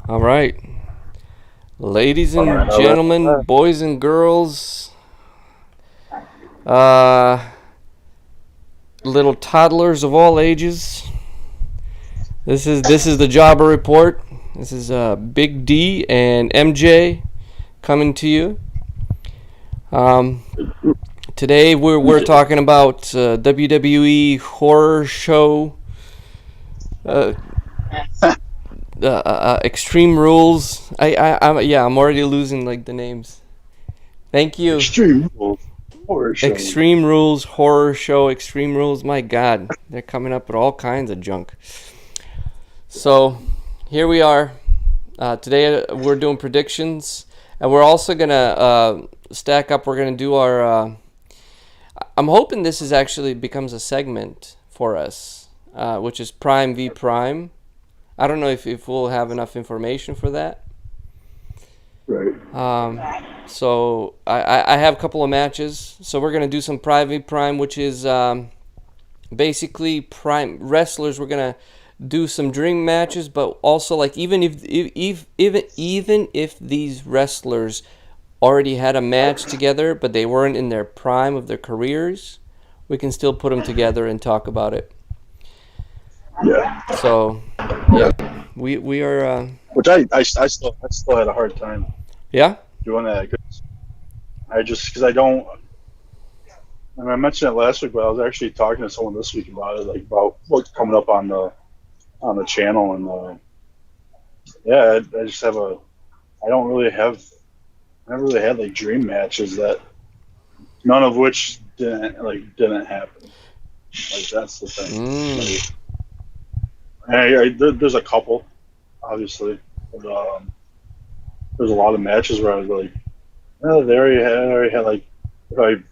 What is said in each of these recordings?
All right. Ladies All and right, all right, all gentlemen, right. boys and girls, uh, little toddlers of all ages. This is the Jawber report. This is Big D and MJ coming to you. Um, Today we're talking about WWE horror show, uh, Extreme Rules. I'm already losing like the names. Thank you. Extreme Rules Horror Show. Extreme Rules horror show. Extreme Rules. My God, they're coming up with all kinds of junk. So here we are. Today we're doing predictions, and we're also gonna stack up. We're gonna do our. I'm hoping this is actually becomes a segment for us, which is Prime v Prime. I don't know if we'll have enough information for that. Right. So I have a couple of matches. So we're gonna do some Prime v Prime, which is basically prime wrestlers. We're gonna do some dream matches, but also like even if these wrestlers already had a match together, but they weren't in their prime of their careers, we can still put them together and talk about it. Yeah. So, yeah, we are. Which I still had a hard time Yeah. doing that because because I don't. I mean, I mentioned it last week, but I was actually talking to someone this week about it, like about what's coming up on the channel, and yeah, I just have a. I don't really have. I never really had like dream matches that none of which didn't happen. Like that's the thing. Mm. Like, there's a couple, obviously. But, there's a lot of matches where I was like, oh, they already had like,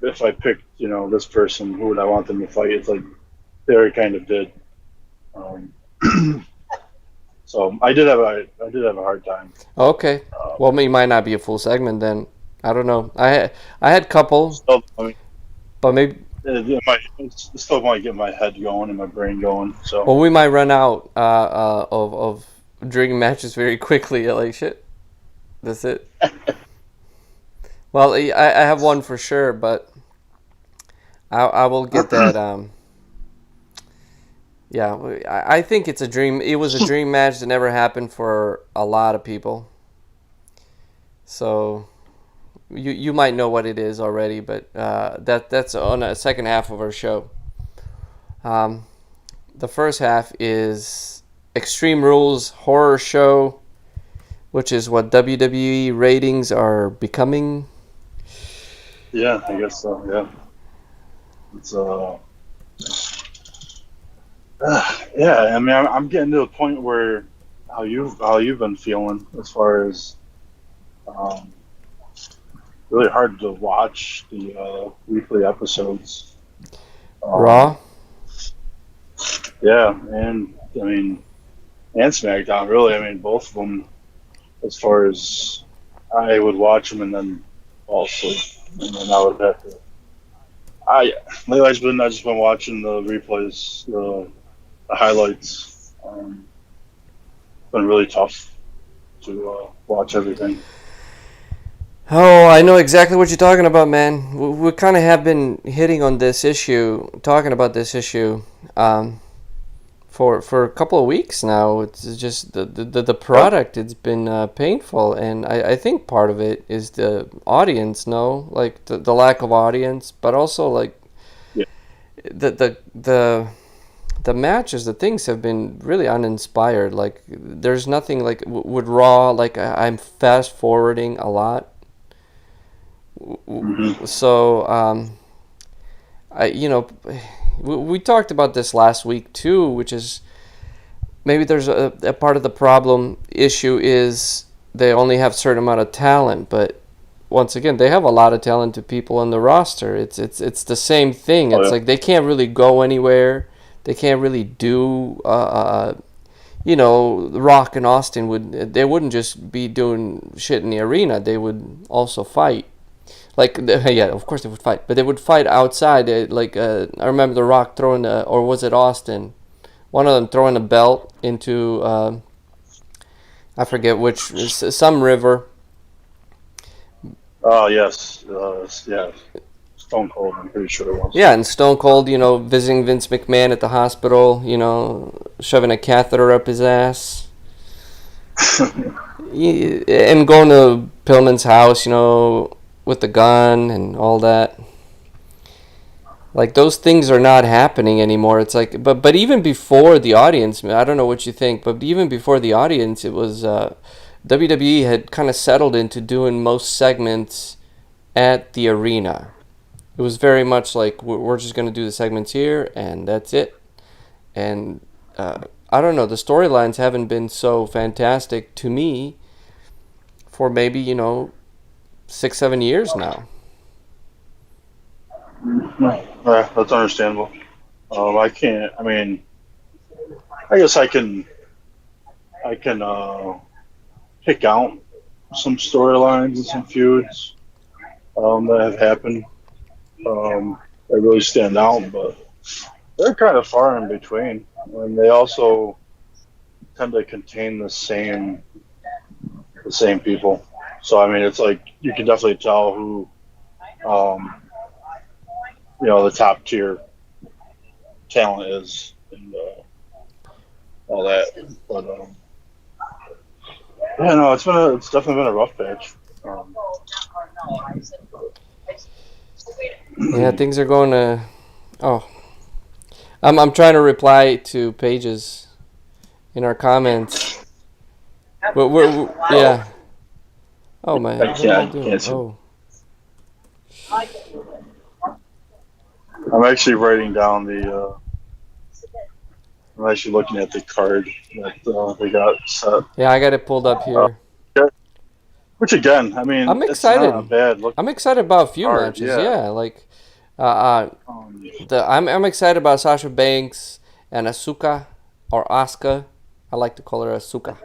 if I picked, this person, who would I want them to fight? It's like they already kind of did. Um, so I did have a hard time. Okay. Well, it might not be a full segment then. I don't know. I had a couple, Still, I mean, but maybe. it still might get my head going and my brain going. So Well, we might run out of dream matches very quickly. Like shit. That's it. Well, I have one for sure, but I will get that. Yeah, I think it's a dream. It was a dream match that never happened for a lot of people. So you might know what it is already, but that's on a second half of our show. Um, the first half is Extreme Rules horror show, which is what WWE ratings are becoming. yeah, I guess so. Yeah, it's yeah. I mean, I'm getting to a point where how you've been feeling as far as um, really hard to watch the weekly episodes. Um, Raw. yeah, and I mean, and SmackDown. Really, I mean, both of them. As far as I would watch them and then fall asleep, and then I would have to. I lately I just been watching the replays, the highlights. It's been really tough to watch everything. Oh, I know exactly what you're talking about, man. We kind of have been hitting on this issue, talking about this issue, um, for a couple of weeks now. It's just the Yep. product. It's been painful, and I think part of it is the audience. No, like the lack of audience, but also like Yeah. the the the the matches, the things have been really uninspired. Like there's nothing like with Raw. Like I'm fast forwarding a lot. Hmm. So I we talked about this last week too, which is maybe there's a part of the problem issue is they only have a certain amount of talent, but once again they have a lot of talented people on the roster. It's the same thing. Oh It's yeah. like they can't really go anywhere. They can't really do Rock and Austin they wouldn't just be doing shit in the arena. They would also fight. Like yeah, of course they would fight, but they would fight outside. I remember The Rock throwing or was it Austin? One of them throwing a belt into I forget which, some river. Oh yes, yeah, Stone Cold. I'm pretty sure it was. Yeah, and Stone Cold, visiting Vince McMahon at the hospital, shoving a catheter up his ass. And going to Pillman's house, with the gun and all that. Like, those things are not happening anymore. It's like, but even before the audience, I don't know what you think, but even before the audience, it was WWE had kind of settled into doing most segments at the arena. It was very much like, we're just going to do the segments here, and that's it. And I don't know, the storylines haven't been so fantastic to me for maybe 6-7 years now. Yeah, that's understandable. I can't. I mean, I guess I can pick out some storylines and some feuds that have happened that really stand out, but they're kind of far in between, and they also tend to contain the same people. So I mean, it's like you can definitely tell who um, the top tier talent is and all that. But yeah, no, it's definitely been a rough patch. Yeah, things are going to. Oh, I'm trying to reply to pages in our comments. Yeah. Oh my, I what am I can't doing? can't see. Oh, I'm actually writing down the. I'm actually looking at the card that they got set. yeah, I got it pulled up Uh, here. which again, I mean, I'm it's not a excited. bad look I'm excited about a few card. matches. Yeah. Yeah, like uh, uh Um, I'm excited about Sasha Banks and Asuka or Asuka. I like to call her Asuka.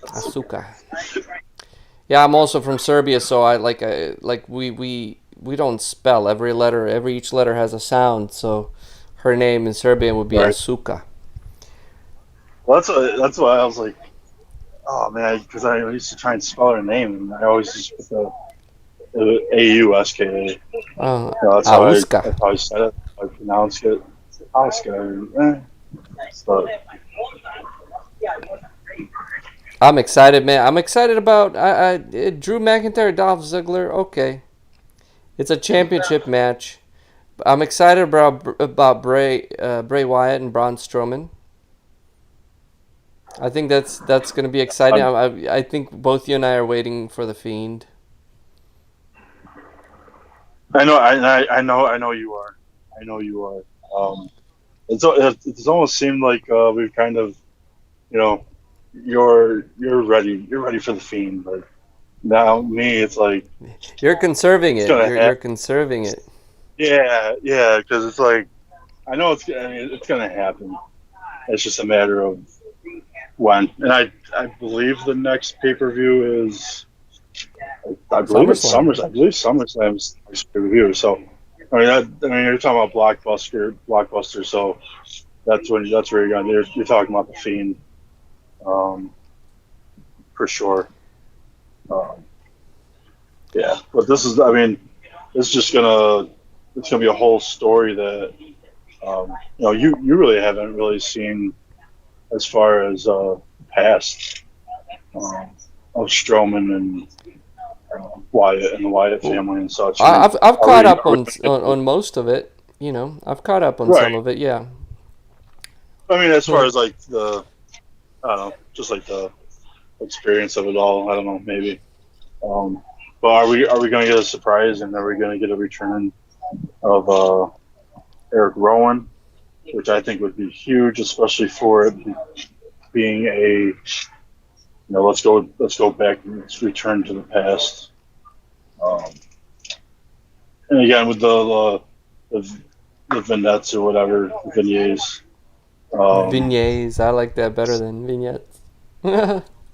Asuka. Yeah, I'm also from Serbia, so we don't spell every letter. Each letter has a sound. So her name in Serbian would be right. Asuka. Well, that's why I was like, oh man, because I used to try and spell her name, and I always just put the AUSKA. Auska. That's how I said it. I pronounced it. Oscar. But I'm excited, man. I'm excited about Drew McIntyre, Dolph Ziggler. Okay, it's a championship match. I'm excited about Bray Wyatt and Braun Strowman. I think that's going to be exciting. I think both you and I are waiting for the Fiend. I know, I know you are. I know you are. It's almost seemed like we've kind of, you know, you're ready. You're ready for the Fiend. But now me, it's like You're conserving it's it. gonna You're happen. conserving it. Yeah, because it's like I know it's gonna happen. It's just a matter of when. And I believe the next pay per view is. I believe it's SummerSlam. Summers. I believe SummerSlam's next pay per view. So I mean, you're talking about blockbuster. So that's where you're going. You're talking about the Fiend, um, for sure. Um, yeah, but this is. I mean, it's just gonna. It's gonna be a whole story that you really haven't really seen as far as past um, of Strowman and Wyatt and the Wyatt family and such. I mean, I've are caught we up are we gonna get on most of it. I've caught up on right? some of it. Yeah. I mean, as far So as like I don't know, just like the experience of it all. I don't know, maybe. Um, but are we going to get a surprise, and are we going to get a return of Eric Rowan, which I think would be huge, especially for it being let's go back, let's return to the past. Um, and again with the vignettes or whatever, vignettes, um, beignets, I like that better than vignettes.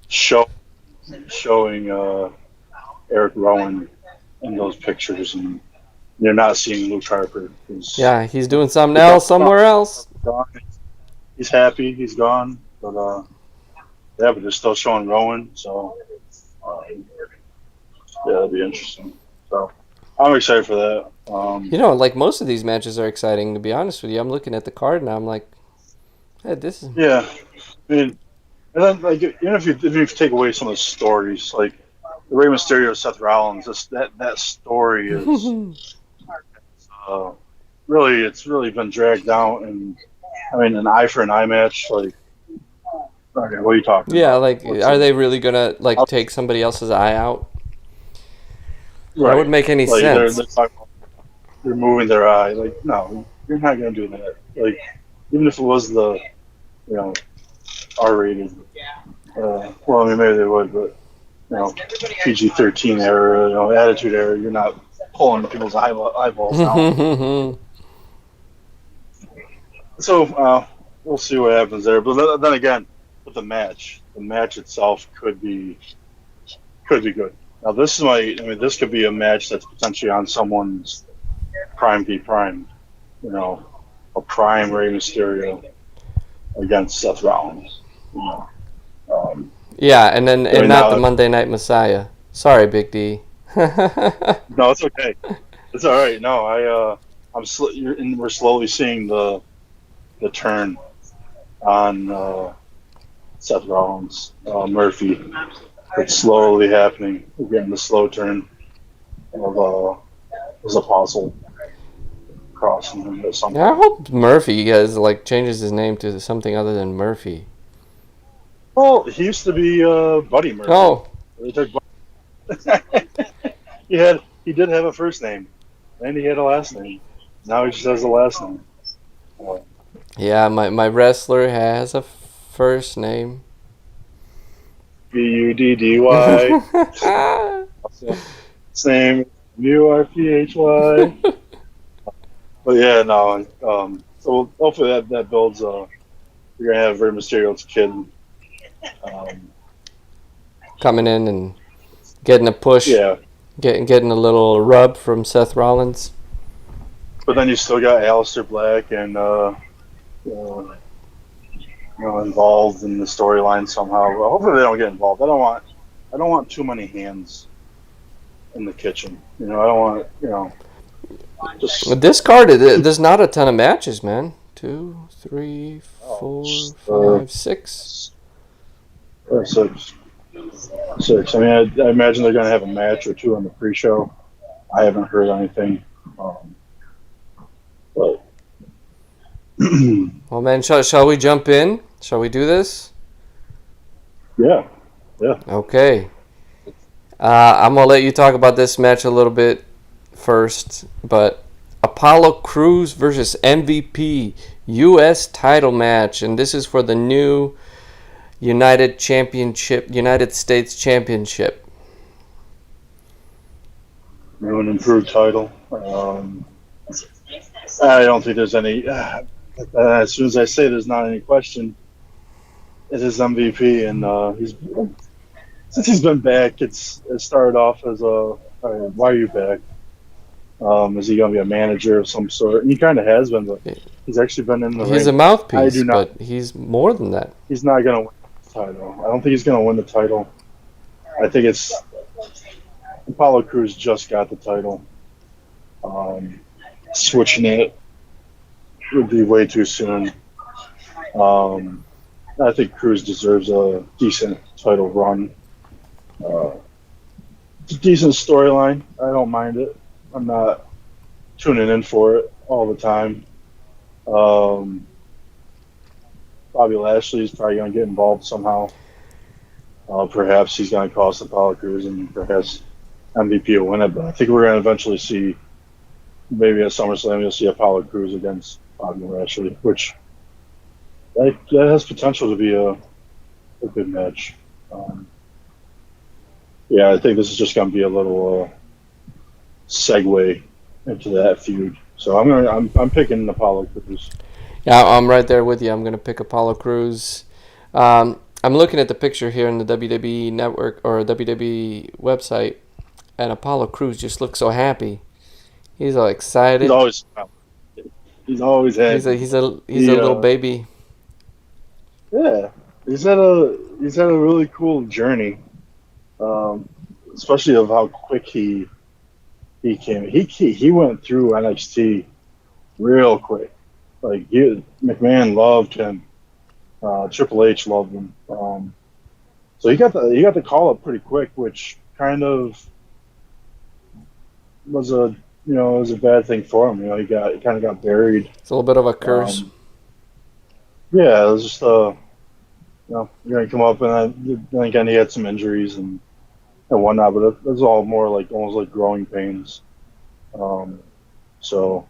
show showing Eric Rowan in those pictures, and you're not seeing Luke Harper. Yeah, he's doing something Luke else Harper's somewhere else. gone. He's happy. He's gone. But Yeah, but they're still showing Rowan, so yeah, that'll be interesting. So I'm excited for that. Like most of these matches are exciting. To be honest with you, I'm looking at the card and I'm like, hey, this is. Yeah, I mean, and then like even if you take away some of the stories, like the Rey Mysterio, Seth Rollins, that story is uh, really it's really been dragged out, and I mean an eye for an eye match. Like, okay, what are you talking Yeah, about? like, What's are it? they really gonna like take somebody else's eye out? That Right, wouldn't make any like sense. they're moving their eye. Like, no, you're not gonna do that. Like, even if it was the R-rated. Well, I mean maybe they would, but PG-13 era, Attitude era, you're not pulling people's eyeballs out. So we'll see what happens there. But then again, with the match itself could be good. Now this could be a match that's potentially on someone's prime v prime, a prime Rey Mysterio against Seth Rollins. Yeah, and Right not the now, Monday Night Messiah. Sorry, Big D. no, it's okay. It's all right. No, we're slowly seeing the turn on Seth Rollins, Murphy. It's slowly happening. We're getting the slow turn of his apostle crossing him at some Yeah, I point. hope Murphy like changes his name to something other than Murphy. Well, he used to be Buddy Murphy. Oh, They took he did have a first name, and he had a last name. Now he just has the last name. Uh, yeah, my wrestler has a first name. Buddy. Same Murphy. But yeah, no. So hopefully that builds. You're gonna have Rey Mysterio's kid. Coming in and getting a push, Yeah, getting a little rub from Seth Rollins. but then you still got Aleister Black and involved in the storyline somehow. Well, hopefully they don't get involved. I don't want too many hands in the kitchen. I don't want just This card, there's not a ton of matches, man. 2, 3, 4, 5, 6. six. Six. I mean, I imagine they're going to have a match or two on the pre-show. I haven't heard anything, but Well, man, shall we jump in? Shall we do this? yeah. Okay. I'm gonna let you talk about this match a little bit first, but Apollo Crews versus MVP U.S. title match, and this is for the new United States Championship. New and improved title. I don't think there's any. As soon as I say there's not any question, it is MVP, and since he's been back, it started off as why are you back? Is he going to be a manager of some sort? And he kind of has been, but he's actually been in the ring. He's a mouthpiece, I do not. but he's more than that. He's not going to win the title. I don't think he's going to win the title. I think it's Apollo Crews just got the title. Switching it would be way too soon. I think Crews deserves a decent title run. It's a decent storyline. I don't mind it. I'm not tuning in for it all the time. Bobby Lashley is probably going to get involved somehow. Perhaps he's going to cost Apollo Crews, and perhaps MVP will win it. But I think we're going to eventually see, maybe at SummerSlam, you'll see Apollo Crews against Bobby Lashley, which that has potential to be a good match. Yeah, I think this is just going to be a little segue into that feud. So I'm picking Apollo Crews. Yeah, I'm right there with you. I'm gonna pick Apollo Crews. I'm looking at the picture here in the WWE network or WWE website, and Apollo Crews just looks so happy. He's all excited. He's always happy. He's a little baby. Yeah, he's had a really cool journey, um, especially of how quick he came. He went through NXT real quick. Like McMahon loved him. Triple H loved him. So he got the call up pretty quick, which kind of was a was a bad thing for him. He kind of got buried. It's a little bit of a curse. Yeah, it was just you're gonna come up, and then again he had some injuries and whatnot, but it was all more like almost like growing pains. So,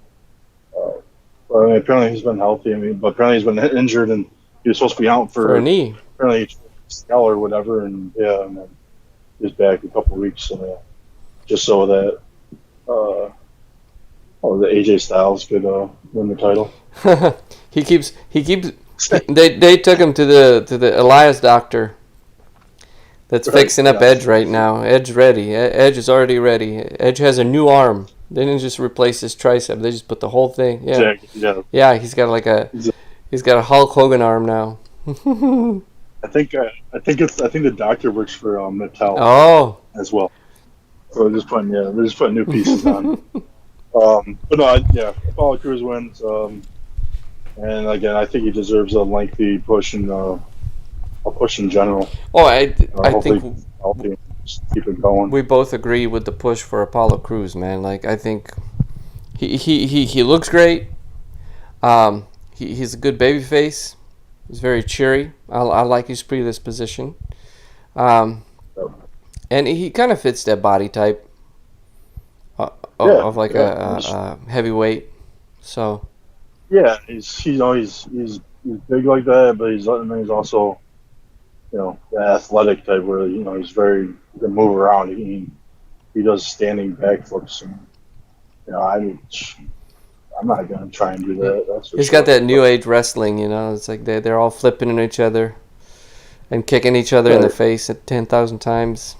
but I mean, apparently he's been healthy. I mean, but apparently he's been injured, and he was supposed to be out for a knee. Apparently, scale or whatever, and and then he's back in a couple of weeks, just so that the AJ Styles could win the title. he keeps. They took him to the Elias doctor. That's fixing up Edge right now. Edge ready. Edge is already ready. Edge has a new arm. They didn't just replace his tricep. They just put the whole thing. Yeah. Exactly, yeah. He's got a Hulk Hogan arm now. I think the doctor works for Mattel. Oh. As well. So they're just putting new pieces on. But no, Apollo Crews wins. And again, I think he deserves a lengthy push and a push in general. Oh, I think just keep it going. We both agree with the push for Apollo Crews, man. Like, I think he looks great. He's a good babyface. He's very cheery. I like his predisposition. And he kind of fits that body type of like a heavyweight. So. Yeah, he's big like that, but he's also, the athletic type where he's he can move around. He does standing backflips, and I'm not gonna try and do that. He's got that new age wrestling. It's like they're all flipping at each other and kicking each other in the face at 10,000 times.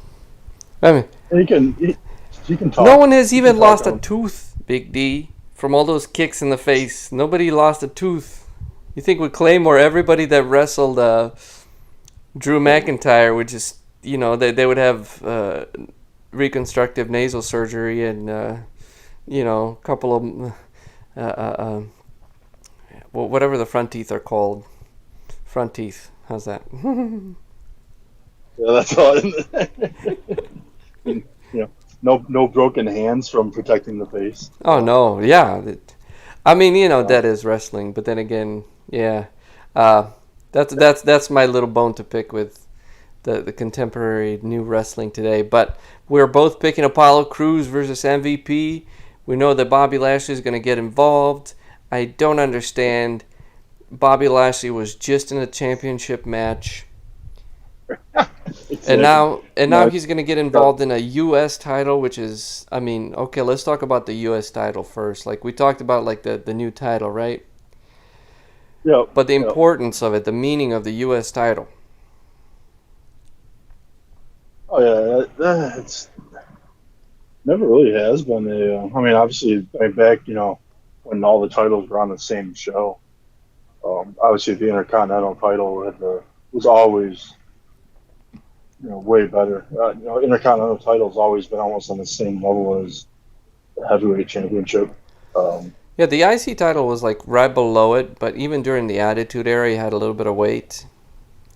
I mean, he can talk. No one has even lost a tooth, Big D. From all those kicks in the face, nobody lost a tooth. You think with Claymore, everybody that wrestled Drew McIntyre would just, they would have reconstructive nasal surgery and, a couple of, whatever the front teeth are called. Front teeth. How's that? Yeah, that's all. No broken hands from protecting the face. Oh no, yeah. I mean, that is wrestling, but then again, yeah. That's my little bone to pick with the contemporary new wrestling today. But we're both picking Apollo Crews versus MVP. We know that Bobby Lashley is going to get involved. I don't understand. Bobby Lashley was just in a championship match. Exactly. And now he's going to get involved in a U.S. title, which is, okay, let's talk about the U.S. title first. Like, we talked about, like, the new title, right? Yeah. But the importance of it, the meaning of the U.S. title. Oh, yeah, it's never really has been obviously, back, when all the titles were on the same show, obviously the Intercontinental title was always way better. Intercontinental title's always been almost on the same level as the heavyweight championship. Yeah, the IC title was like right below it, but even during the Attitude Era, you had a little bit of weight.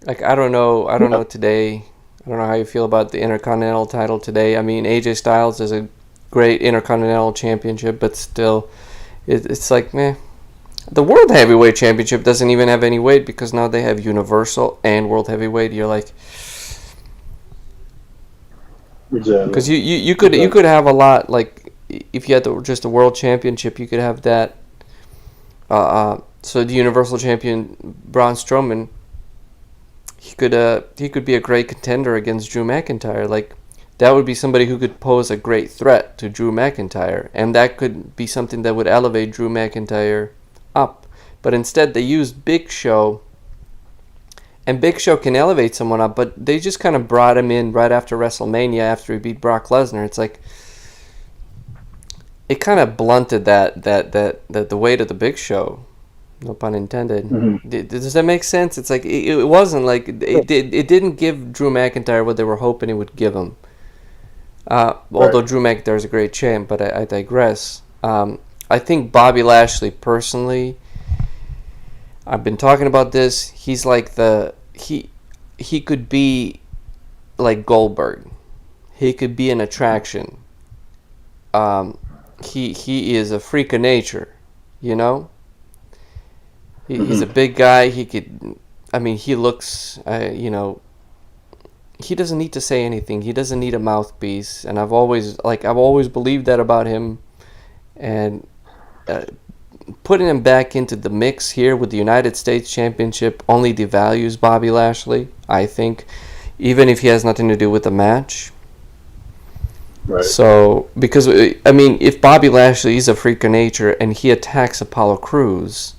Like, I don't know today. I don't know how you feel about the Intercontinental title today. I mean, AJ Styles is a great Intercontinental championship, but still, it's like, meh. The World Heavyweight Championship doesn't even have any weight because now they have Universal and World Heavyweight. You're like, exactly. Because you could have a lot, like if you had just a World Championship, you could have that. So the Universal Champion Braun Strowman, he could be a great contender against Drew McIntyre. Like, that would be somebody who could pose a great threat to Drew McIntyre, and that could be something that would elevate Drew McIntyre up. But instead, they used Big Show, and Big Show can elevate someone up, but they just kind of brought him in right after WrestleMania after he beat Brock Lesnar. It's like, it kind of blunted that the weight of the Big Show. No pun intended. Mm-hmm. Does that make sense? It's like it wasn't like it didn't give Drew McIntyre what they were hoping it would give him. Although Right. Drew McIntyre is a great champ, but I digress. I think Bobby Lashley personally. I've been talking about this. He's like he could be like Goldberg. He could be an attraction. He is a freak of nature, you know. He's a Mm-hmm. big guy. He could. I mean, he looks. You know. He doesn't need to say anything. He doesn't need a mouthpiece. And I've always believed that about him. And putting him back into the mix here with the United States Championship only devalues Bobby Lashley, I think, even if he has nothing to do with the match. Right. So, because, I mean, if Bobby Lashley is a freak of nature and he attacks Apollo Crews,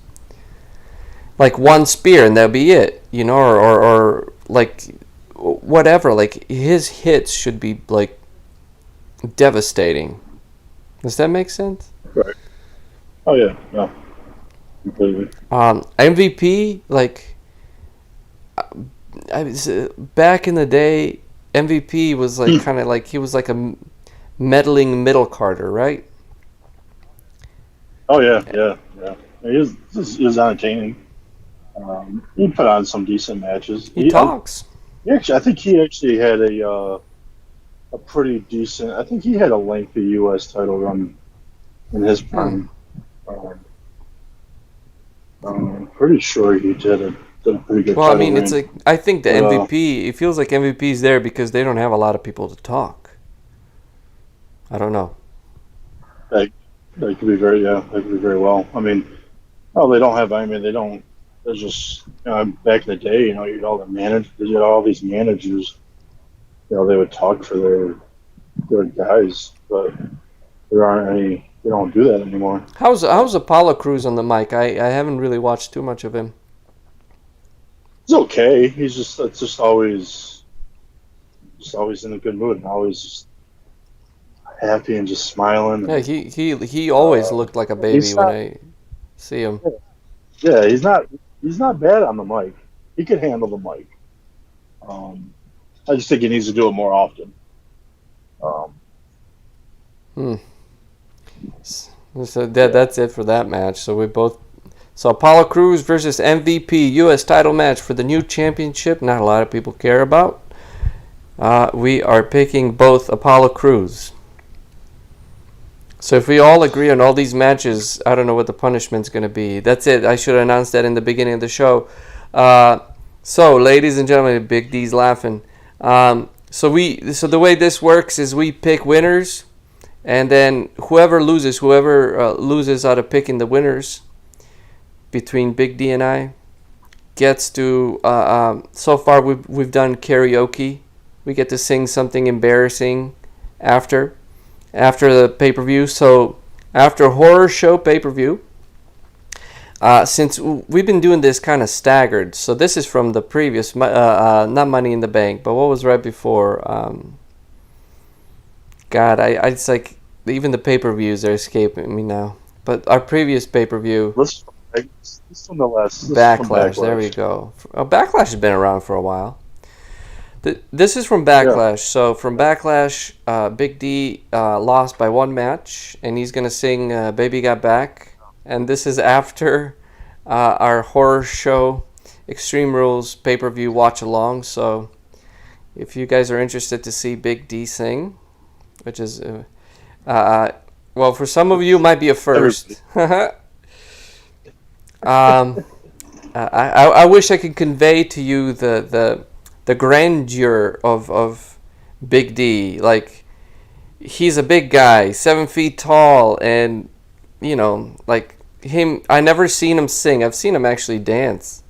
like one spear and that'll be it, you know, or like whatever, like his hits should be like devastating. Does that make sense? Right. Oh yeah. No. Completely. MVP, like back in the day, MVP was like kind of like he was like a meddling middle Carter, right? Oh yeah. Yeah. Yeah. He was entertaining. He put on some decent matches. He talks. I think he actually had a pretty decent. I think he had a lengthy U.S. title run in his prime. Um, I'm pretty sure he did a pretty good Well, I title mean, it's reign. like I think the But, MVP. It feels like MVP's there because they don't have a lot of people to talk. I don't know. that, that could be that could be very well. I mean, oh, they don't have. I mean, they don't. There's just back in the day, you had all the you had all these managers. They would talk for their guys, but there aren't any. They don't do that anymore. How's Apollo Crews on the mic? I haven't really watched too much of him. It's okay. It's just always in a good mood and always just happy and just smiling. Yeah, And, he always looked like a baby he's when not. I see him. Yeah, He's not bad on the mic. He can handle the mic. Um, I just think he needs to do it more often. Um, Hmm. So yeah. that's it for that match. So Apollo Crews versus MVP U.S. title match for the new championship. Not a lot of people care about. We are picking both Apollo Crews. So if we all agree on all these matches, I don't know what the punishment's going to be. That's it. I should have announced that in the beginning of the show. So, ladies and gentlemen, Big D's laughing. So the way this works is we pick winners, and then whoever loses out of picking the winners between Big D and I gets to. So far, we've done karaoke. We get to sing something embarrassing after the pay-per-view. So after horror show pay-per-view, since we've been doing this kind of staggered, so this is from the previous, not Money in the Bank, but what was right before? God, I it's like even the pay-per-views are escaping me now. But our previous pay-per-view, This one the last. This is from Backlash. There we Backlash. go. Backlash has been around for a while. This is from Yeah. Backlash. So from Backlash, Big D lost by one match, and he's gonna sing "Baby Got Back." And this is after our horror show, Extreme Rules pay-per-view watch along. So if you guys are interested to see Big D sing, which is well, for some of you, it might be a first. I wish I could convey to you the grandeur of Big D. Like, he's a big guy, 7 feet tall, and like him. I never seen him sing. I've seen him actually dance,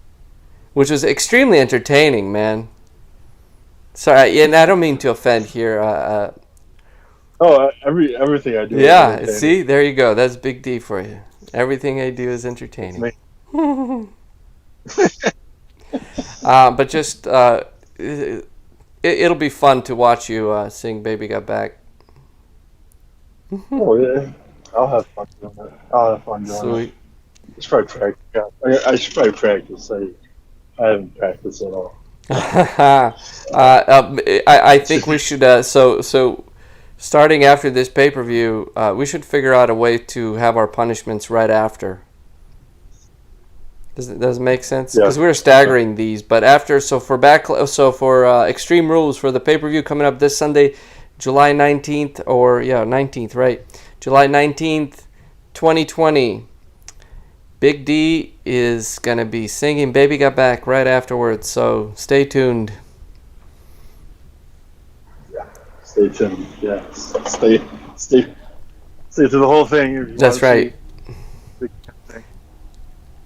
which was extremely entertaining, man. Sorry, and I don't mean to offend here. Everything I do. Is Yeah, entertaining. see, there you go. That's Big D for you. Everything I do is It's entertaining. me. But just it'll be fun to watch you sing "Baby Got Back." Oh yeah. I'll have fun doing it. I'll have fun doing it. Sweet. should probably practice. Yeah, I should probably practice. I haven't practiced at all. I think we should. So starting after this pay per view, we should figure out a way to have our punishments right after. Does it make sense? Yeah. Because we're staggering these, but after for Extreme Rules for the pay per view coming up this Sunday, July 19th, 19th, right? July 19th, 2020. Big D is gonna be singing "Baby Got Back" right afterwards, so stay tuned. Yeah. Stay tuned. Yeah. Stay through the whole thing. That's right. See.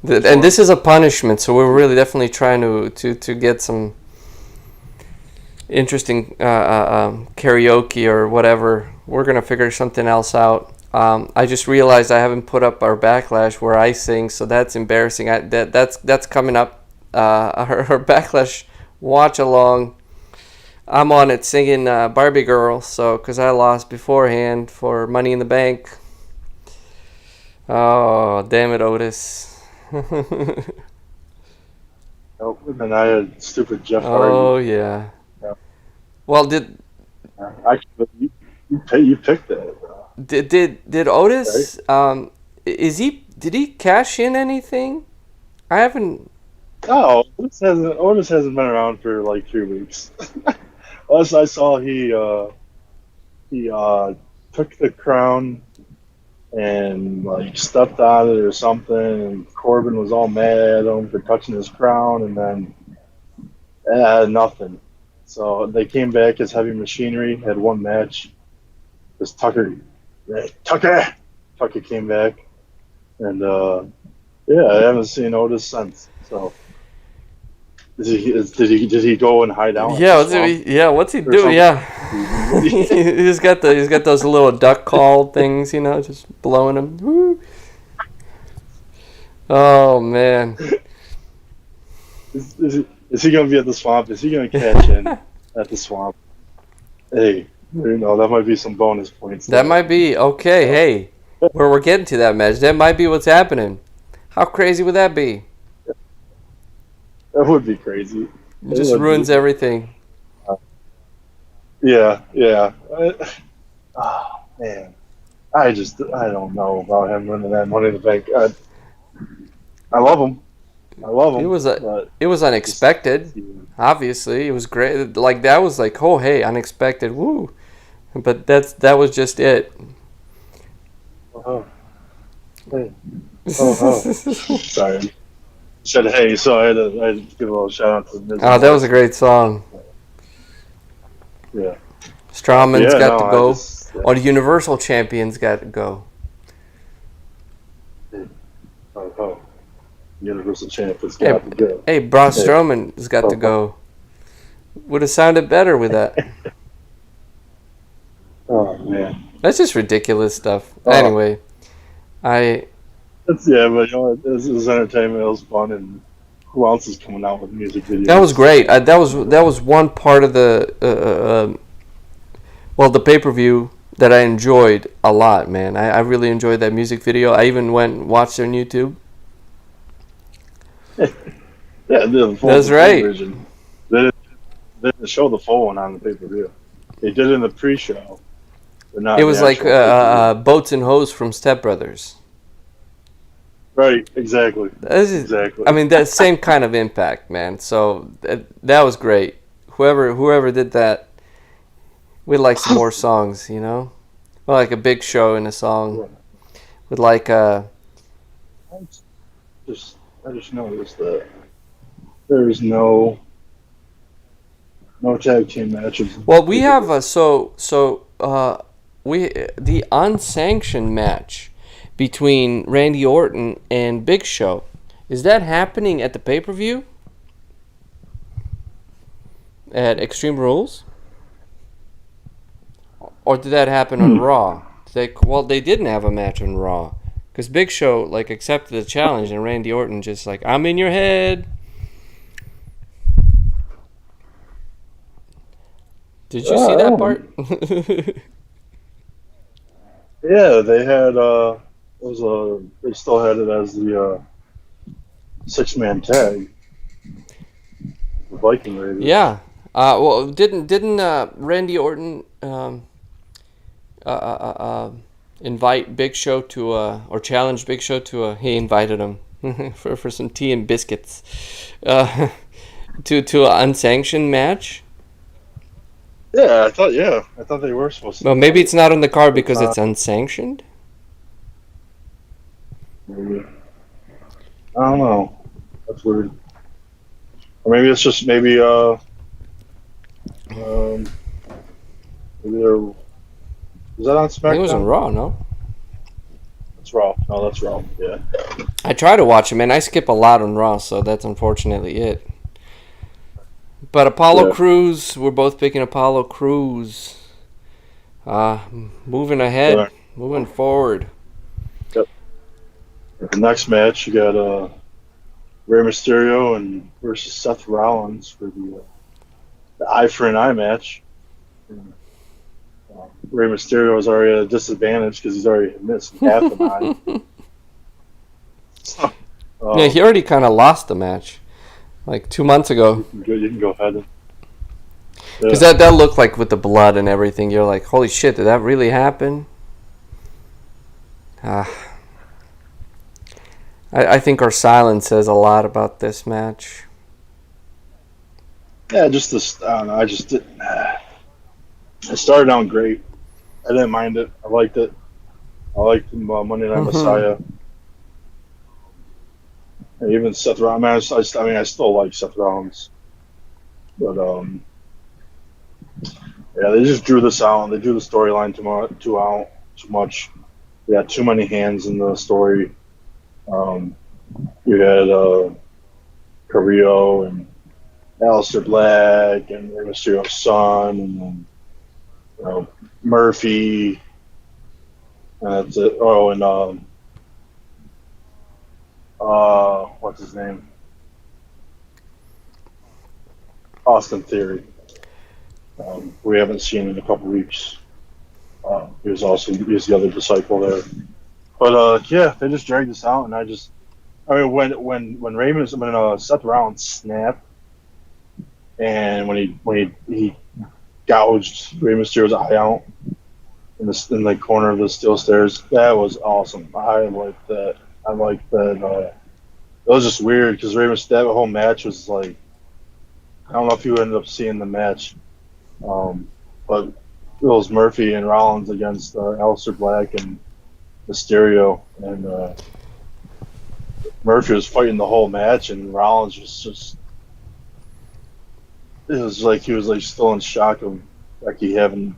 And this is a punishment, so we're really definitely trying to get some interesting karaoke or whatever. We're gonna figure something else out. I just realized I haven't put up our Backlash where I sing, so that's embarrassing. That's coming up. Her Backlash watch along. I'm on it singing Barbie Girl, so because I lost beforehand for Money in the Bank. Oh, damn it, Otis. Nope. And then I had stupid Jeff Hardy. Oh yeah. Yeah. Well, did actually you picked that? did Otis? Right? Did he cash in anything? I haven't. No, Otis hasn't been around for like 3 weeks. Last I saw, he took the crown and like stepped on it or something, and Corbin was all mad at him for touching his crown, and then nothing. So they came back as Heavy Machinery, had one match. This Tucker came back, and I haven't seen Otis since. So did he go and hide out? What's he do? Yeah, he's got those little duck call things, just blowing them. Woo. Oh man, is he gonna be at the swamp? Is he gonna catch in at the swamp? Hey, that might be some bonus points. That might be okay. Hey, where we're getting to that match, that might be what's happening. How crazy would that be? That would be crazy. It just ruins everything. Yeah. Oh man, I don't know about him winning that Money in the Bank. I love him. It was unexpected. Obviously, it was great. Like that was like, oh hey, unexpected, woo. But that was just it. Oh. Hey. Oh. Sorry. Said hey, so I had to give a little shout out to Miz. Oh, that was a great song. Yeah. Strowman's got to go. The Universal Champion's got to go. Oh. Universal Champion's got to go. Hey, Braun Strowman has got to go. Would have sounded better with that. Oh man. That's just ridiculous stuff. Anyway, but it was entertainment. It was fun, and who else is coming out with music videos? That was great. That was one part of the the pay-per-vieiew that I enjoyed a lot, man. I really enjoyed that music video. I even went and watched it on YouTube. Yeah, the full that's right. Version. They didn't show the full one on the pay-per-view. They did it in the pre-show. It was like Boats and Hose from Step Brothers. Right, exactly. Exactly. I mean, that same kind of impact, man. So that was great. Whoever did that, we'd like some more songs, Well, like a Big Show in a song. With like I just noticed that there's no tag team matches. Well, we have the unsanctioned match between Randy Orton and Big Show. Is that happening at the pay-per-view? At Extreme Rules? Or did that happen on Raw? They didn't have a match on Raw. Because Big Show accepted the challenge and Randy Orton just I'm in your head. Did you see that part? Yeah, they had they still had it as the 6-man tag, the Viking Raiders. Yeah. Well, didn't Randy Orton uh, uh, uh, invite Big Show to or challenge Big Show to he invited him for some tea and biscuits uh, to an unsanctioned match. I thought they were supposed to Well, do maybe it's that. not on the card It's because not. it's unsanctioned. Maybe. I don't know. That's weird. Or maybe it's just um maybe they're is that on I think it was on SmackDown? Raw. No, That's Raw. No, that's Raw. Yeah. I try to watch him, and I skip a lot on Raw, so that's unfortunately it. But Apollo Yeah. Crews, we're both picking Apollo Crews. Uh, moving So, ahead, moving forward. yep. The next match you got Rey Mysterio and versus Seth Rollins for the eye for an eye match. Rey Mysterio is already at a disadvantage because he's already missed half an eye. So, Yeah, he already kind of lost the match like 2 months ago. you can go ahead. Because Yeah. that looked like with the blood and everything, you're like, holy shit, did that really happen? Ah, I think our silence says a lot about this match. Yeah, just this. I don't know. I just didn't. It started out great. I didn't mind it. I liked it. I liked Monday Night Messiah. And even Seth Rollins. I mean, I still like Seth Rollins, but yeah, they just drew this out. They drew the storyline too much. They had too many hands in the story. Um, you had Carrillo and Aleister Black and Rey Mysterio's son, and then Murphy. And that's it. Oh, and what's his name? Austin Theory. We haven't seen in a couple weeks. He was the other disciple there. But yeah, they just dragged this out, and I mean, when Seth Rollins snapped, and when he gouged Rey Mysterio's eye out in the corner of the steel stairs, that was awesome. I liked that. I liked that. It was just weird because that whole match was like, I don't know if you ended up seeing the match, but it was Murphy and Rollins against Aleister Black and Mysterio, and Murphy was fighting the whole match, and Rollins was just. It was like he was like still in shock of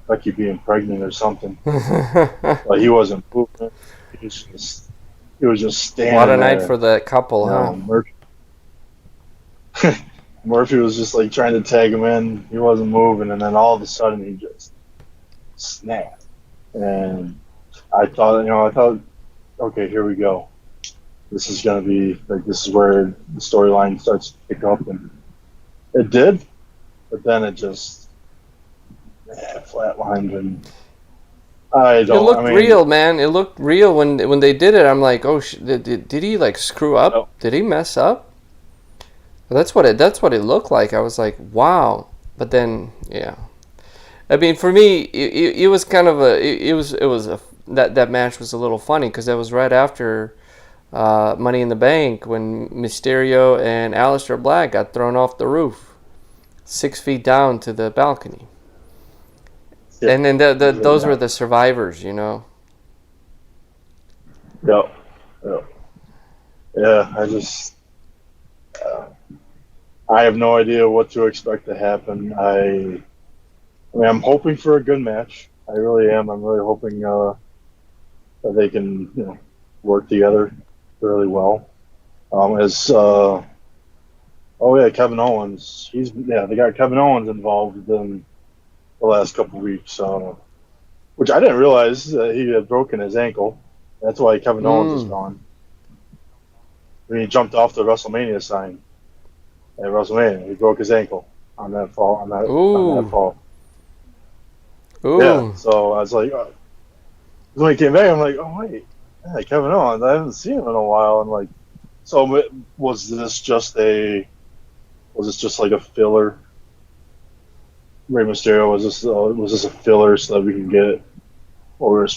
Becky being pregnant or something. Like he wasn't moving. He was just What a standing night for there. the couple, You huh? know, Murphy was just like trying to tag him in. He wasn't moving, and then all of a sudden he just snapped. And I thought, okay, here we go. This is gonna be like this is where the storyline starts to pick up, and it did, but then it just flatlined, and I It don't. I looked mean, real, man. It looked real when they did it. I'm like, oh, did he like screw up? no, Did he mess up? That's what it looked like. I was like, wow. But then, yeah. I mean, for me, it was kind of it was a that match was a little funny because that was right after Money in the Bank when Mysterio and Aleister Black got thrown off the roof, 6 feet down to the balcony, yeah, and then it was really those were not. the survivors, you know. Yeah, yeah, yeah. Uh, I have no idea what to expect to happen. I mean, I'm hoping for a good match. I really am. I'm really hoping that they can, work together really well. As oh yeah, Kevin Owens. They got Kevin Owens involved in the last couple of weeks, which I didn't realize that he had broken his ankle. That's why Kevin Owens is Mm. gone. When he jumped off the WrestleMania sign at WrestleMania, he broke his ankle on that fall. On that Ooh, fall. Yeah. ooh. So I was like, when he came back, I'm like, oh wait. Yeah, Kevin Owens. I haven't seen him in a while, and like, so was this just a was this just like a filler? Rey Mysterio was this a filler so that we can get or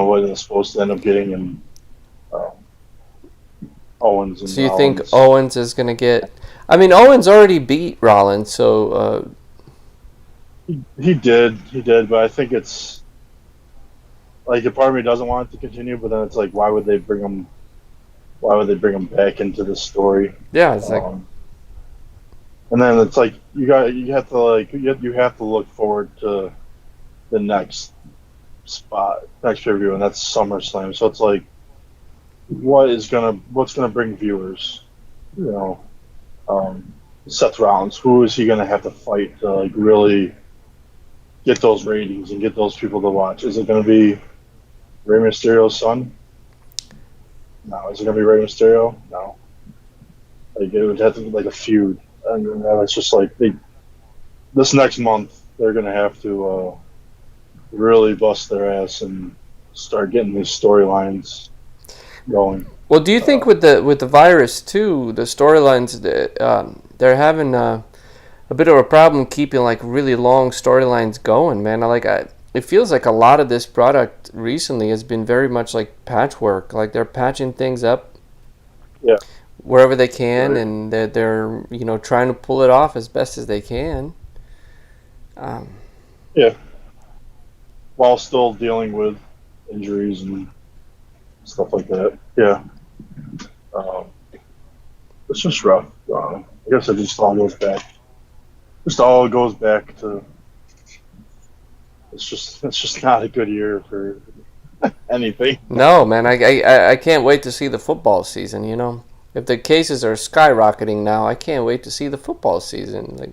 what it's supposed to end up getting and um, Owens and So you think Rollins. Owens is going to get? I mean, Owens already beat Rollins, so He did, but I think it's like a part of me doesn't want it to continue, but then it's like why would they bring him? Why would they bring him back into the story? yeah, it's like Um, and then it's like you have to you have to look forward to the next pay per view, and that's SummerSlam. So it's like what's gonna bring viewers? You know, um, Seth Rollins. Who is he gonna have to fight to like really get those ratings and get those people to watch? Is it gonna be Rey Mysterio's son? No. Is it gonna be Rey Mysterio? No. Like it would have to be like a feud, and it's just like this next month they're gonna have to really bust their ass and start getting these storylines going. well, do you think with the virus too, the storylines they're having a bit of a problem keeping like really long storylines going, man. It feels like a lot of this product recently has been very much like patchwork. Like they're patching things up Yeah. wherever they can, Right. and they're trying to pull it off as best as they can. Yeah. While still dealing with injuries and stuff like that. Yeah. Um, it's just rough. I guess it just all goes back. Just all goes back to. It's just not a good year for anything. No, man, I can't wait to see the football season. If the cases are skyrocketing now, I can't wait to see the football season. Like,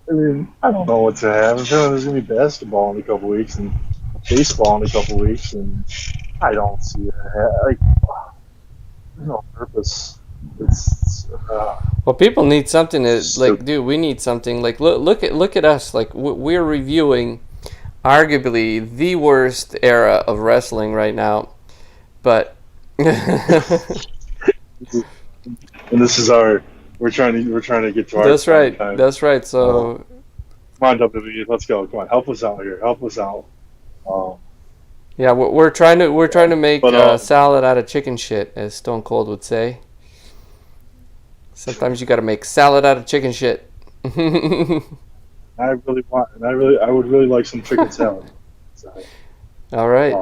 I mean, I don't know what to have. There's gonna be basketball in a couple weeks and baseball in a couple weeks, and I don't see it. Like, there's no purpose. It's well, people need something to like, stupid. dude. We need something like look at us. Like we're reviewing arguably the worst era of wrestling right now, but And this is our we're trying to get to our that's prime right. time. That's right. So Come on, WWE, let's go. Come on, help us out here. Help us out. Um, yeah, we're trying to make but salad out of chicken shit, as Stone Cold would say. Sometimes you got to make salad out of chicken shit. I would really like some chicken salad. So, All right.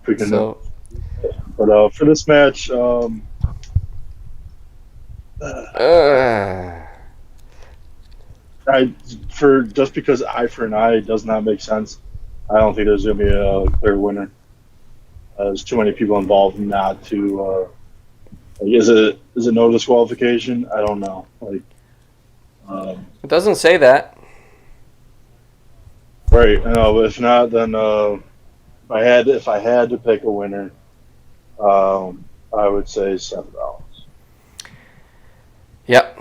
if we can, So but for this match, uh, I for just because eye for an eye does not make sense. I don't think there's gonna be a clear winner. There's too many people involved not to. Is it no disqualification? I don't know. it doesn't say that. Right. I know, but if not, then if I had to pick a winner, I would say Seth Rollins. Yep.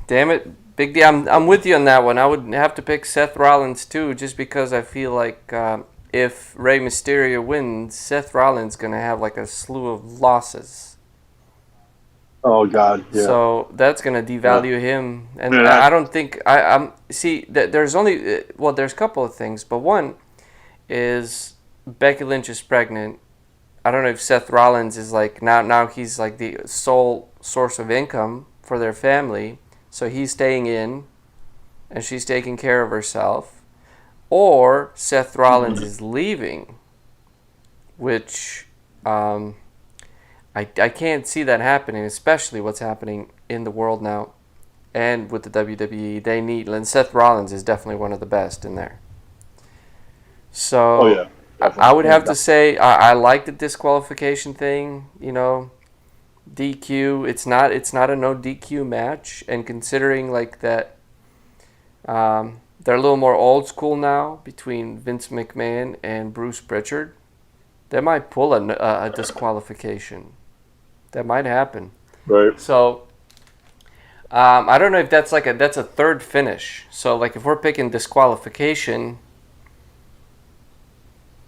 Damn it, Big D. I'm with you on that one. I would have to pick Seth Rollins too, just because I feel like if Rey Mysterio wins, Seth Rollins gonna have like a slew of losses. Oh God, yeah. So that's gonna devalue him, and Yeah, I don't think I'm see that there's only there's a couple of things, but one is Becky Lynch is pregnant. I don't know if Seth Rollins is like now he's like the sole source of income for their family, so he's staying in, and she's taking care of herself, or Seth Rollins is leaving, which I can't see that happening, especially what's happening in the world now, and with the WWE. They need, and Seth Rollins is definitely one of the best in there. So Oh yeah. I would have Yeah. to say I like the disqualification thing. DQ. It's not a no DQ match, and considering like that, they're a little more old school now between Vince McMahon and Bruce Pritchard. They might pull a disqualification. That might happen. Right. So I don't know if that's that's a third finish. So like if we're picking disqualification,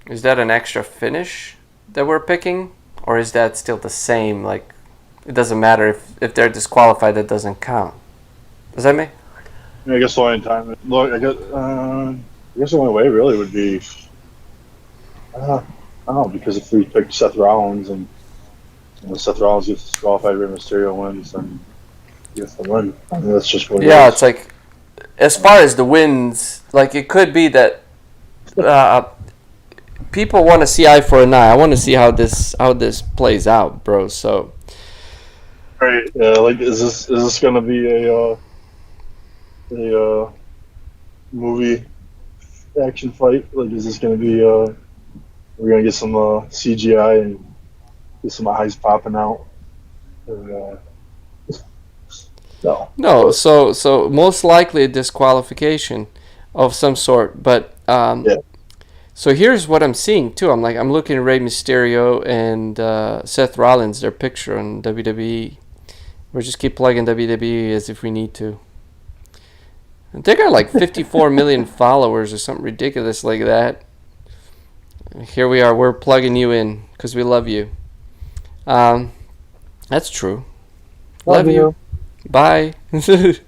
is that an extra finish? that we're picking, or is that still the same? Like, it doesn't matter if they're disqualified, that doesn't count. Does that make? I guess the only time, look, I guess the only way really would be, I don't know, because if we picked Seth Rollins and Seth Rollins gets disqualified, Rey Mysterio wins, and he gets the win. I mean, that's just what it Yeah, is. it's like, as far as the wins, like it could be that people want to see eye for an eye. I want to see how this plays out, bro. So, Right. Yeah. Like, is this gonna be a movie action fight? Like, is this gonna be we're gonna get some CGI and get some eyes popping out? Or, no. no, so most likely a disqualification of some sort. But Yeah. so here's what I'm seeing too. I'm looking at Rey Mysterio and Seth Rollins, their picture on WWE. We'll just keep plugging WWE as if we need to. And they got like 54 million followers or something ridiculous like that. Here we are. We're plugging you in because we love you. That's true. Love you. Bye. Rey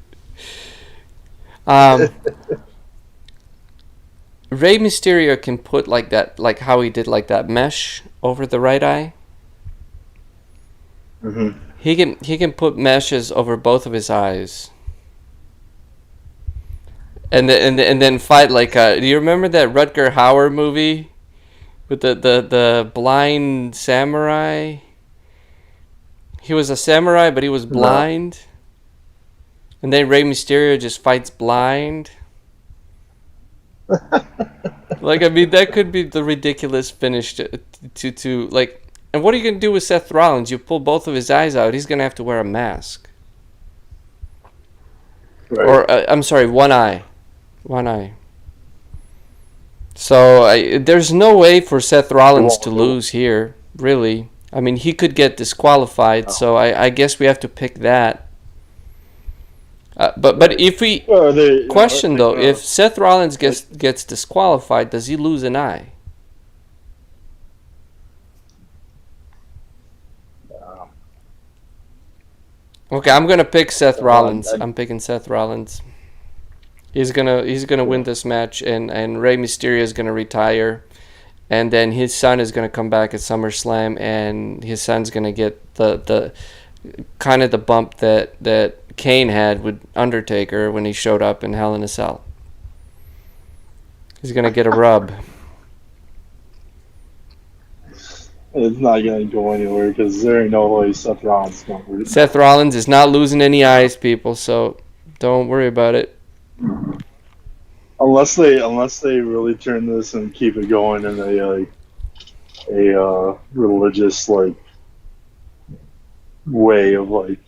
Mysterio can put like that, like how he did like that mesh over the right eye. Mm-hmm. He can put meshes over both of his eyes. And then fight like do you remember that Rutger Hauer movie with the blind samurai? He was a samurai but he was blind. No. And then Rey Mysterio just fights blind. Like, I mean, that could be the ridiculous finish to like. And what are you gonna do with Seth Rollins? You pull both of his eyes out, he's gonna have to wear a mask. Right. Or I'm sorry, one eye. So there's no way for Seth Rollins to lose here, really. I mean, he could get disqualified, so I guess we have to pick that. But if we if Seth Rollins gets disqualified, does he lose an eye? Okay, I'm gonna pick Seth Rollins. I'm picking Seth Rollins. He's gonna win this match, and Rey Mysterio is gonna retire, and then his son is gonna come back at SummerSlam, and his son's gonna get the kind of the bump that Kane had with Undertaker when he showed up in Hell in a Cell. He's gonna get a rub. It's not gonna go anywhere because there ain't no way Seth Rollins is gonna lose. Seth Rollins is not losing any eyes, people. So don't worry about it. Unless they really turn this and keep it going in a religious like way of like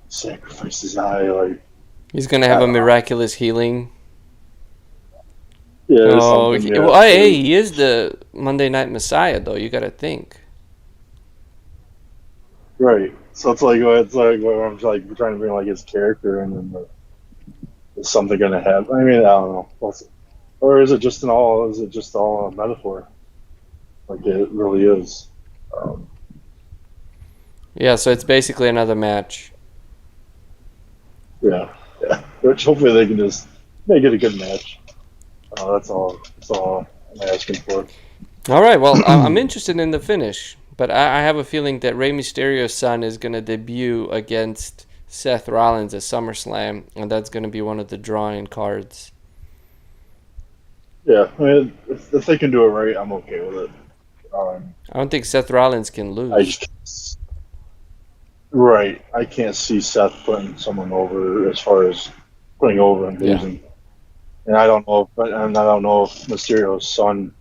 sacrifice his eye, like he's gonna have a miraculous healing. Yeah. Oh, hey, he is the Monday Night Messiah, though. You gotta think. Right. So it's like where I'm like trying to bring like his character in, and is something gonna happen? I mean, I don't know. Or is it just all a metaphor? Like it really is. Yeah. So it's basically another match. Yeah. Which hopefully they can just make it a good match. That's all I'm asking for. All right. Well, I'm interested in the finish, but I have a feeling that Rey Mysterio's son is going to debut against Seth Rollins at SummerSlam, and that's going to be one of the drawing cards. Yeah, I mean, if they can do it right, I'm okay with it. I don't think Seth Rollins can lose. Right. I can't see Seth putting someone over as far as putting over and losing. Yeah. And I don't know if Mysterio's son.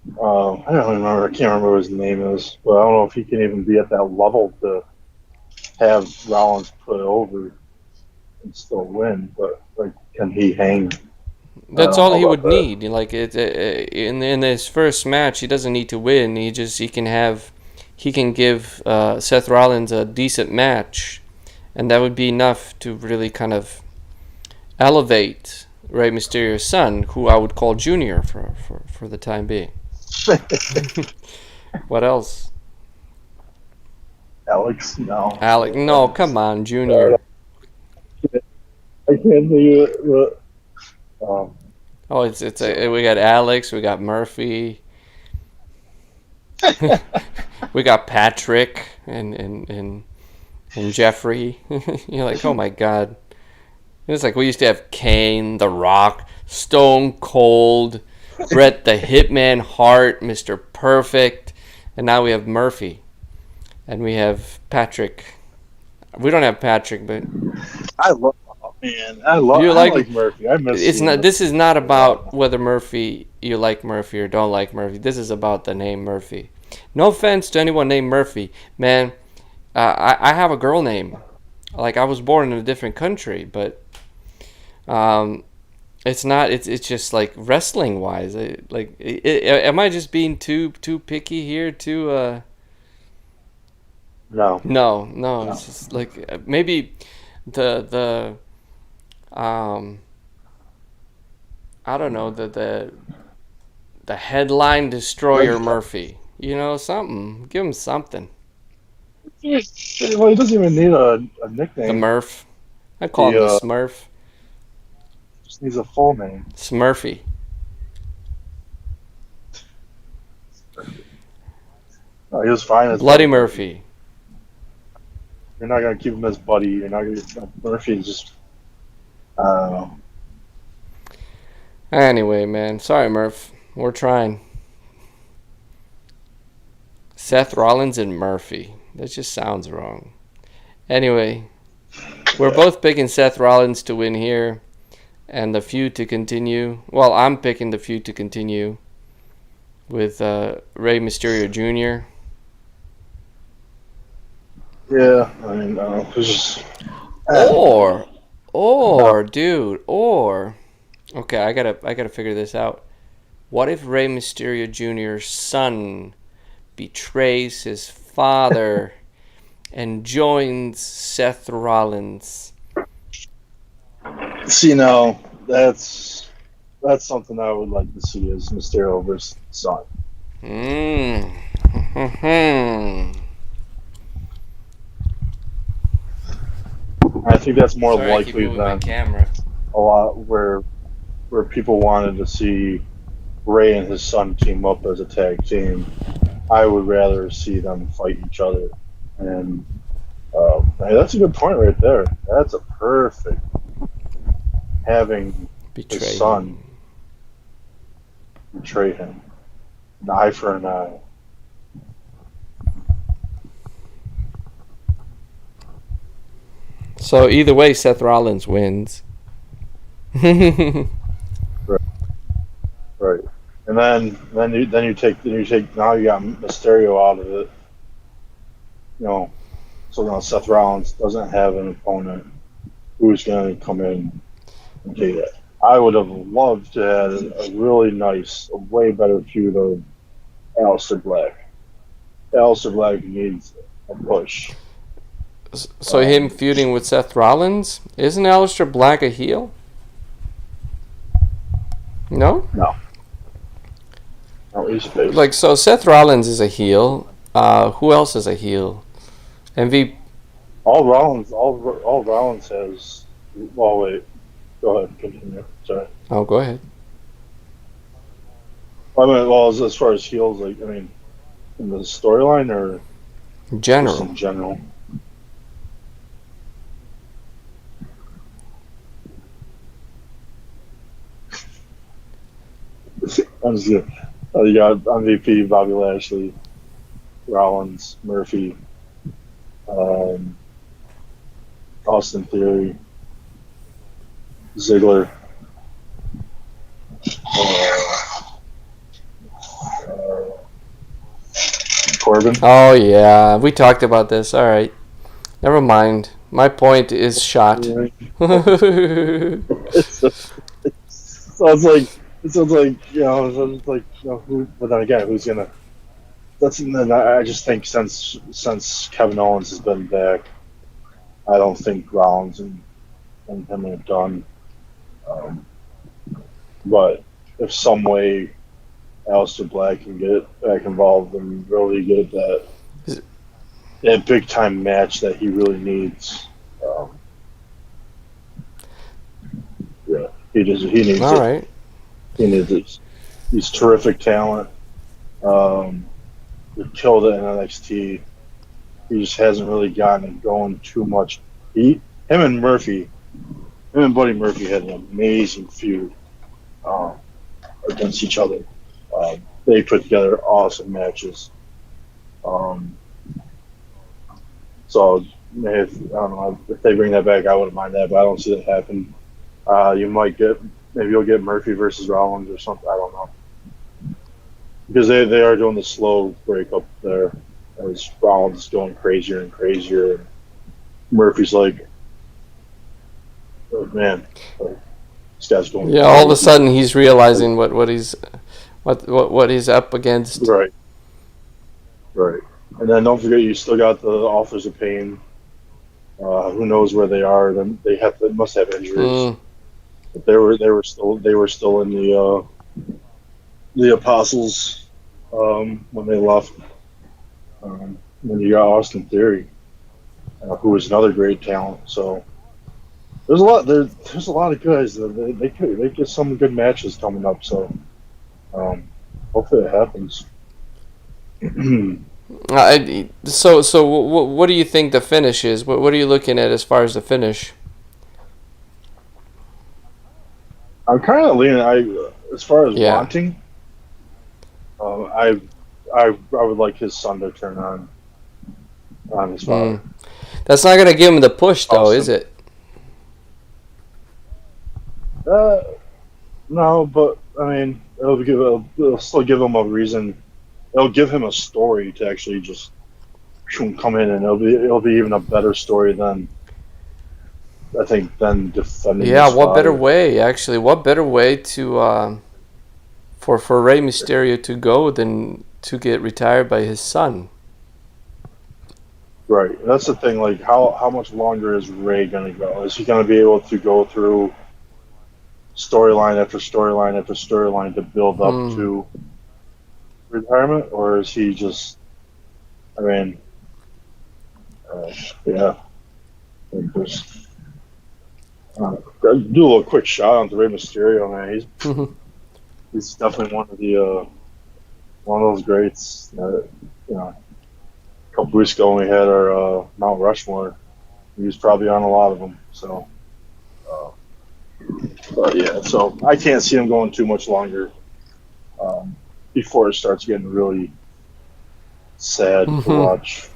I don't remember. I can't remember what his name is, but I don't know if he can even be at that level to have Rollins put over and still win. But like, can he hang? That's all he would need. Like in his first match, he doesn't need to win. He can give Seth Rollins a decent match, and that would be enough to really kind of elevate Rey Mysterio's son, who I would call Junior for the time being. What else? Alex, no. Alec? No, come on, Junior. I can't think of it. Um, Oh, it's a so we got Alex, we got Murphy, we got Patrick and Jeffrey. You're like, oh my god. It's like we used to have Kane, The Rock, Stone Cold, Bret the Hitman Hart, Mr. Perfect, and now we have Murphy. And we have Patrick. We don't have Patrick, but I love. Oh, man, you I like like Murphy. I miss it's seeing not. Murphy This is not a lot. about whether Murphy you like Murphy or don't like Murphy. This is about the name Murphy. No offense to anyone named Murphy, man. I have a girl name. Like I was born in a different country, but um, it's not. It's just like wrestling wise. Am I just being too picky here? Too No, no. no. It's just like maybe the I don't know the headline destroyer Murphy. You know something. Give him something. Well, he doesn't even need a The nickname. Murph. I call He him the Smurf. just needs a full name. Smurfy. No, he was fine as Bloody Buddy Murphy. Murphy. You're not gonna keep him as Buddy. You're not gonna. Murphy is just. I don't know. Anyway, man. Sorry, Murph. We're trying. Seth Rollins and Murphy. That just sounds wrong. Anyway, we're Yeah. both picking Seth Rollins to win here and the feud to continue. Well, I'm picking the feud to continue with Rey Mysterio Jr. Yeah. I mean, it's just. Or, No. dude, okay, I gotta figure this out. What if Rey Mysterio Jr.'s son betrays his father and joins Seth Rollins? See, now that's something I would like to see as Mysterio versus Son. Mmm. I think that's more Sorry, I keep likely moving my than camera. a lot where people wanted to see Ray and his son team up as a tag team. I would rather see them fight each other. And hey, that's a good point right there. That's a perfect having his Betray son him. betray him, an eye for an eye. So either way, Seth Rollins wins. Right, right. And then you take now you got Mysterio out of it. You know, so now Seth Rollins doesn't have an opponent who's going to come in and take that. I would have loved to have a really nice, a way better feud of Aleister Black. Aleister Black needs a push. So him feuding with Seth Rollins? Isn't Aleister Black a heel? No? No, no, he's a face. Like, so Seth Rollins is a heel. Who else is a heel? MVP. All Rollins has. Well, wait. Go ahead, continue. Sorry. Oh, go ahead. I mean, well, as far as heels, like, I mean, in the storyline or just General. in general. I'm just gonna. You got MVP, Bobby Lashley, Rollins, Murphy, um, Austin Theory, Ziggler, uh, uh, Corbin. Oh, yeah. We talked about this. All right. Never mind. My point is shot. Yeah. It's, sounds like it sounds like it sounds like who. But then again, who's gonna? That's and then I just think since Kevin Owens has been back, I don't think Rollins and him are done. Um, but if some way Aleister Black can get back involved and really get Is- that big time match that he really needs. Um, yeah, he needs All it. right. He needs it. He's terrific talent. He killed it in NXT. He just hasn't really gotten it going too much. Him and Murphy, him and Buddy Murphy had an amazing feud um, against each other. They put together awesome matches. Um, so if I don't know if they bring that back, I wouldn't mind that, but I don't see that happen. You might get maybe you'll get Murphy versus Rollins or something. I don't know because they are doing the slow breakup there as Rollins is going crazier and crazier. And Murphy's like, oh, man, this guy's going Yeah, all of a crazy. sudden he's realizing what he's up against. Right, right. And then don't forget, you still got the Authors of Pain. Who knows where they are? Then they must have injuries. Mm. But they were still in the Apostles when they left. When you got Austin Theory, who was another great talent. So there's a lot there. There's a lot of guys that they get some good matches coming up. So hopefully it happens. What do you think the finish is? What are you looking at as far as the finish? I'm kind of leaning. As far as Yeah. wanting, I would like his son to turn on his father. That's not going to give him the push, though, Austin. is it? No, but I mean, it'll still give him a reason. It'll give him a story to actually just come in, and it'll be even a better story than I think than defending. Yeah. His What better father. way, actually? What better way to for Rey Mysterio to go than to get retired by his son? Right. That's the thing. Like, how much longer is Ray gonna go? Is he gonna be able to go through storyline after storyline after storyline to build up to retirement, or is he just? I mean, yeah. Just, do a little quick shout out to Rey Mysterio, man. He's definitely one of those greats. A couple weeks ago when we had our Mount Rushmore, he was probably on a lot of them. So, but yeah, so I can't see him going too much longer before it starts getting really sad to watch.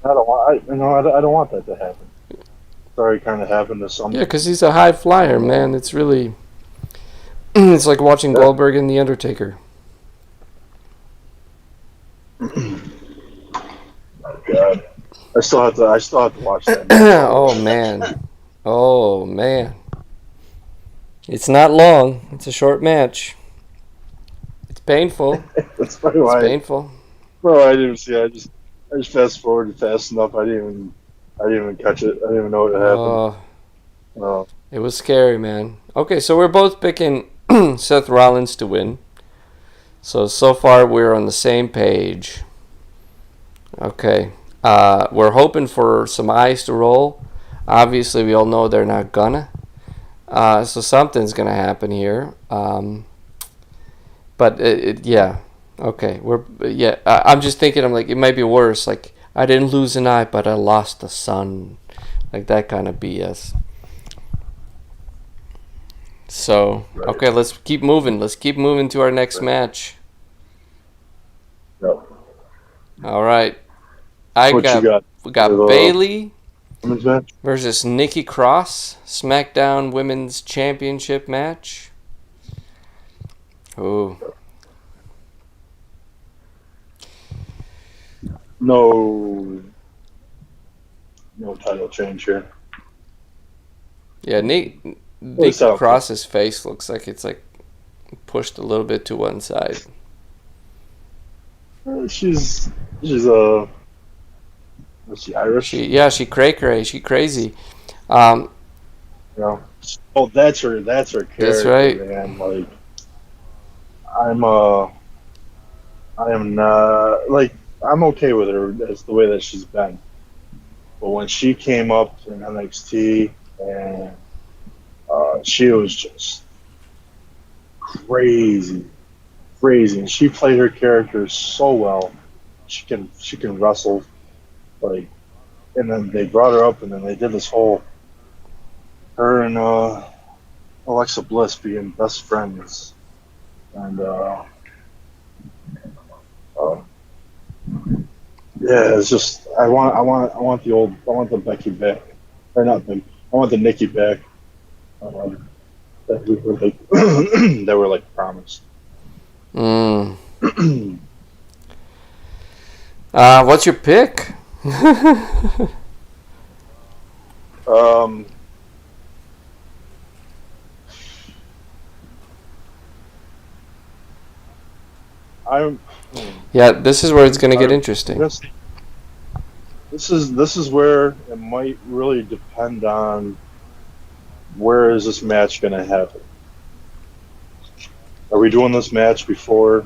I don't want, I don't want that to happen. It's already kind of happened to some. Yeah, because he's a high flyer, man. It's really, it's like watching Goldberg and The Undertaker. God, I still have to watch that. Oh man. It's not long. It's a short match. It's painful. That's probably why. It's painful. Well, I didn't see. I just fast forwarded fast enough. I didn't even catch it. I didn't even know what happened. It was scary, man. Okay, so we're both picking Seth Rollins to win. So far we're on the same page. Okay. We're hoping for some eyes to roll. Obviously, we all know they're not gonna. So something's gonna happen here. But yeah. Okay. I'm just thinking. I'm like, it might be worse. Like, I didn't lose an eye, but I lost a son. Like that kind of BS. So okay, let's keep moving. Let's keep moving to our next match. Yep. All right. We got Bayley versus Nikki Cross, SmackDown Women's Championship match. Ooh. No title change here. Yeah, Nikki Cross's face looks like it's like pushed a little bit to one side. She's is she Irish? She cray-cray. She crazy. Oh, that's her character. That's right. Man. Like, I am not like I'm okay with her as the way that she's been. But when she came up in NXT and she was just crazy, crazy, and she played her character so well. She can wrestle like, and then they brought her up, and then they did this whole her and Alexa Bliss being best friends, and uh, yeah, it's just I want the Becky back, or not Becky, I want the Nikki back. That we were like that were like promised. Mm. What's your pick? um, I'm. Yeah, this is where it's gonna get I'm interesting. this this is where it might really depend on where is this match going to happen. Are we doing this match before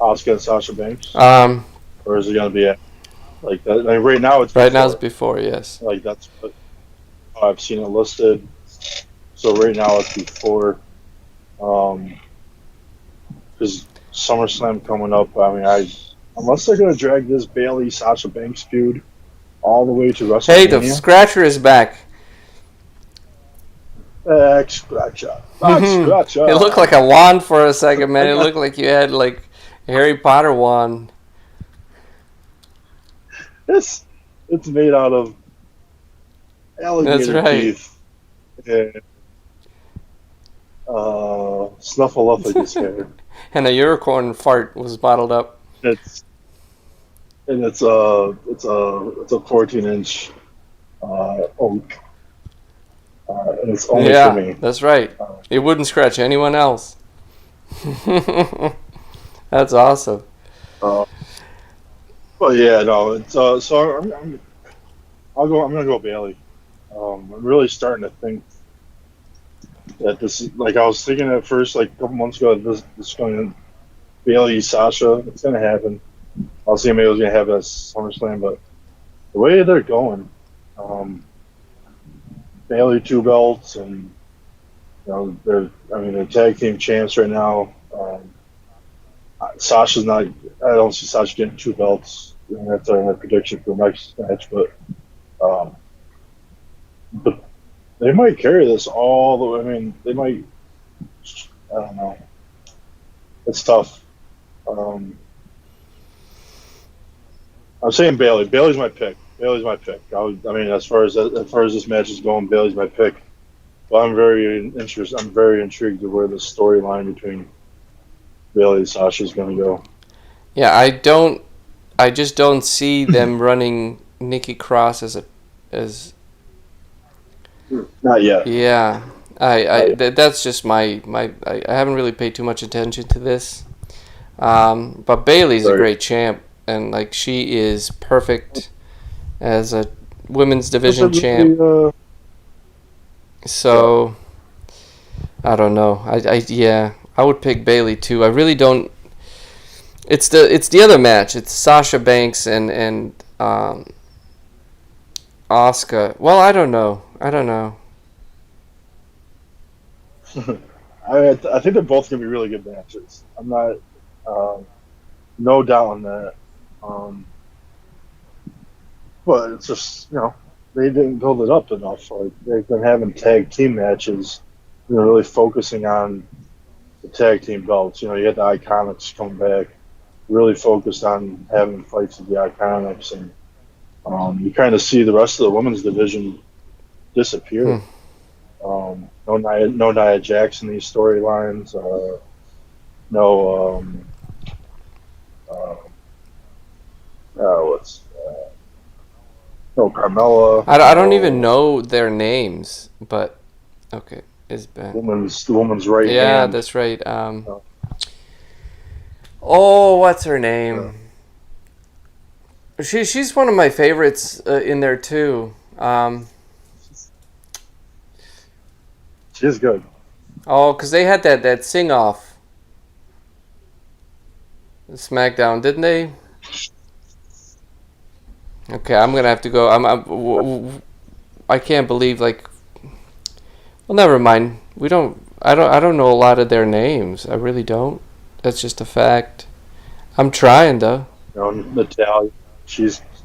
Asuka and Sasha Banks, Um, or is it going to be like that? Like right now, it's right now it's before. before, yes. Like that's what I've seen it listed. So right now it's before, because SummerSlam coming up. I mean, unless they're going to drag this Bailey Sasha Banks feud all the way to Hey, the WrestleMania. scratcher is back. Scratcha, It looked like scratcha. a wand for a second, man. I It got looked like you had like a Harry Potter wand. this. It's made out of That's alligator right. teeth and Snuffleupagus hair. And a unicorn fart was bottled up. It's and it's a 14-inch oak, and it's only for Yeah, me. that's right. Uh, It wouldn't scratch anyone else. That's awesome. uh, but yeah, no, it's so I'm gonna go Bailey. I'm really starting to think that this is like I was thinking at first, like a couple months ago, this is going to Bailey Sasha. It's gonna happen. I was thinking maybe it was gonna happen at SummerSlam, but the way they're going, um, Bailey 2 belts, and they're tag team champs right now. Sasha's not. I don't see Sasha getting 2 belts. And that's our prediction for the next match, um, but they might carry this all the way. I mean, they might. I don't know. It's tough. Um, I'm saying Bailey. Bailey's my pick. Bailey's my pick. I mean, as far as this match is going, Bailey's my pick. But I'm very interested. I'm very intrigued to where the storyline between Bailey and Sasha is going to go. Yeah, I just don't see them running Nikki Cross as Not yet. yeah. Not yet. That's just I haven't really paid too much attention to this. But Bailey's a Right. great champ, and like she is perfect as a women's That's a division champ. really, yeah. So I don't know. Yeah, I would pick Bailey too. I really don't. It's the other match. It's Sasha Banks and Asuka. Well, I don't know. I don't know. I think they're both going to be really good matches. I'm not, no doubt on that. Um, but it's just, they didn't build it up enough. Like, they've been having tag team matches, really focusing on the tag team belts. You had the Iconics come back, really focused on having fights with the Iconics, and you kind of see the rest of the women's division Hmm. disappear. No Nia Jax in these storylines. No, uh, what's no Carmella. I don't even No know their names, but okay, it's been. the woman's right Yeah, hand. that's right. Uh, Oh, what's her uh, name? She's one of my favorites in there too. she's good. Oh, because they had that sing off. SmackDown, didn't they? Okay, I'm gonna have to go. I can't believe like. Well, never mind. We don't. I don't know a lot of their names. I really don't. That's just a fact. I'm trying though. Natalia.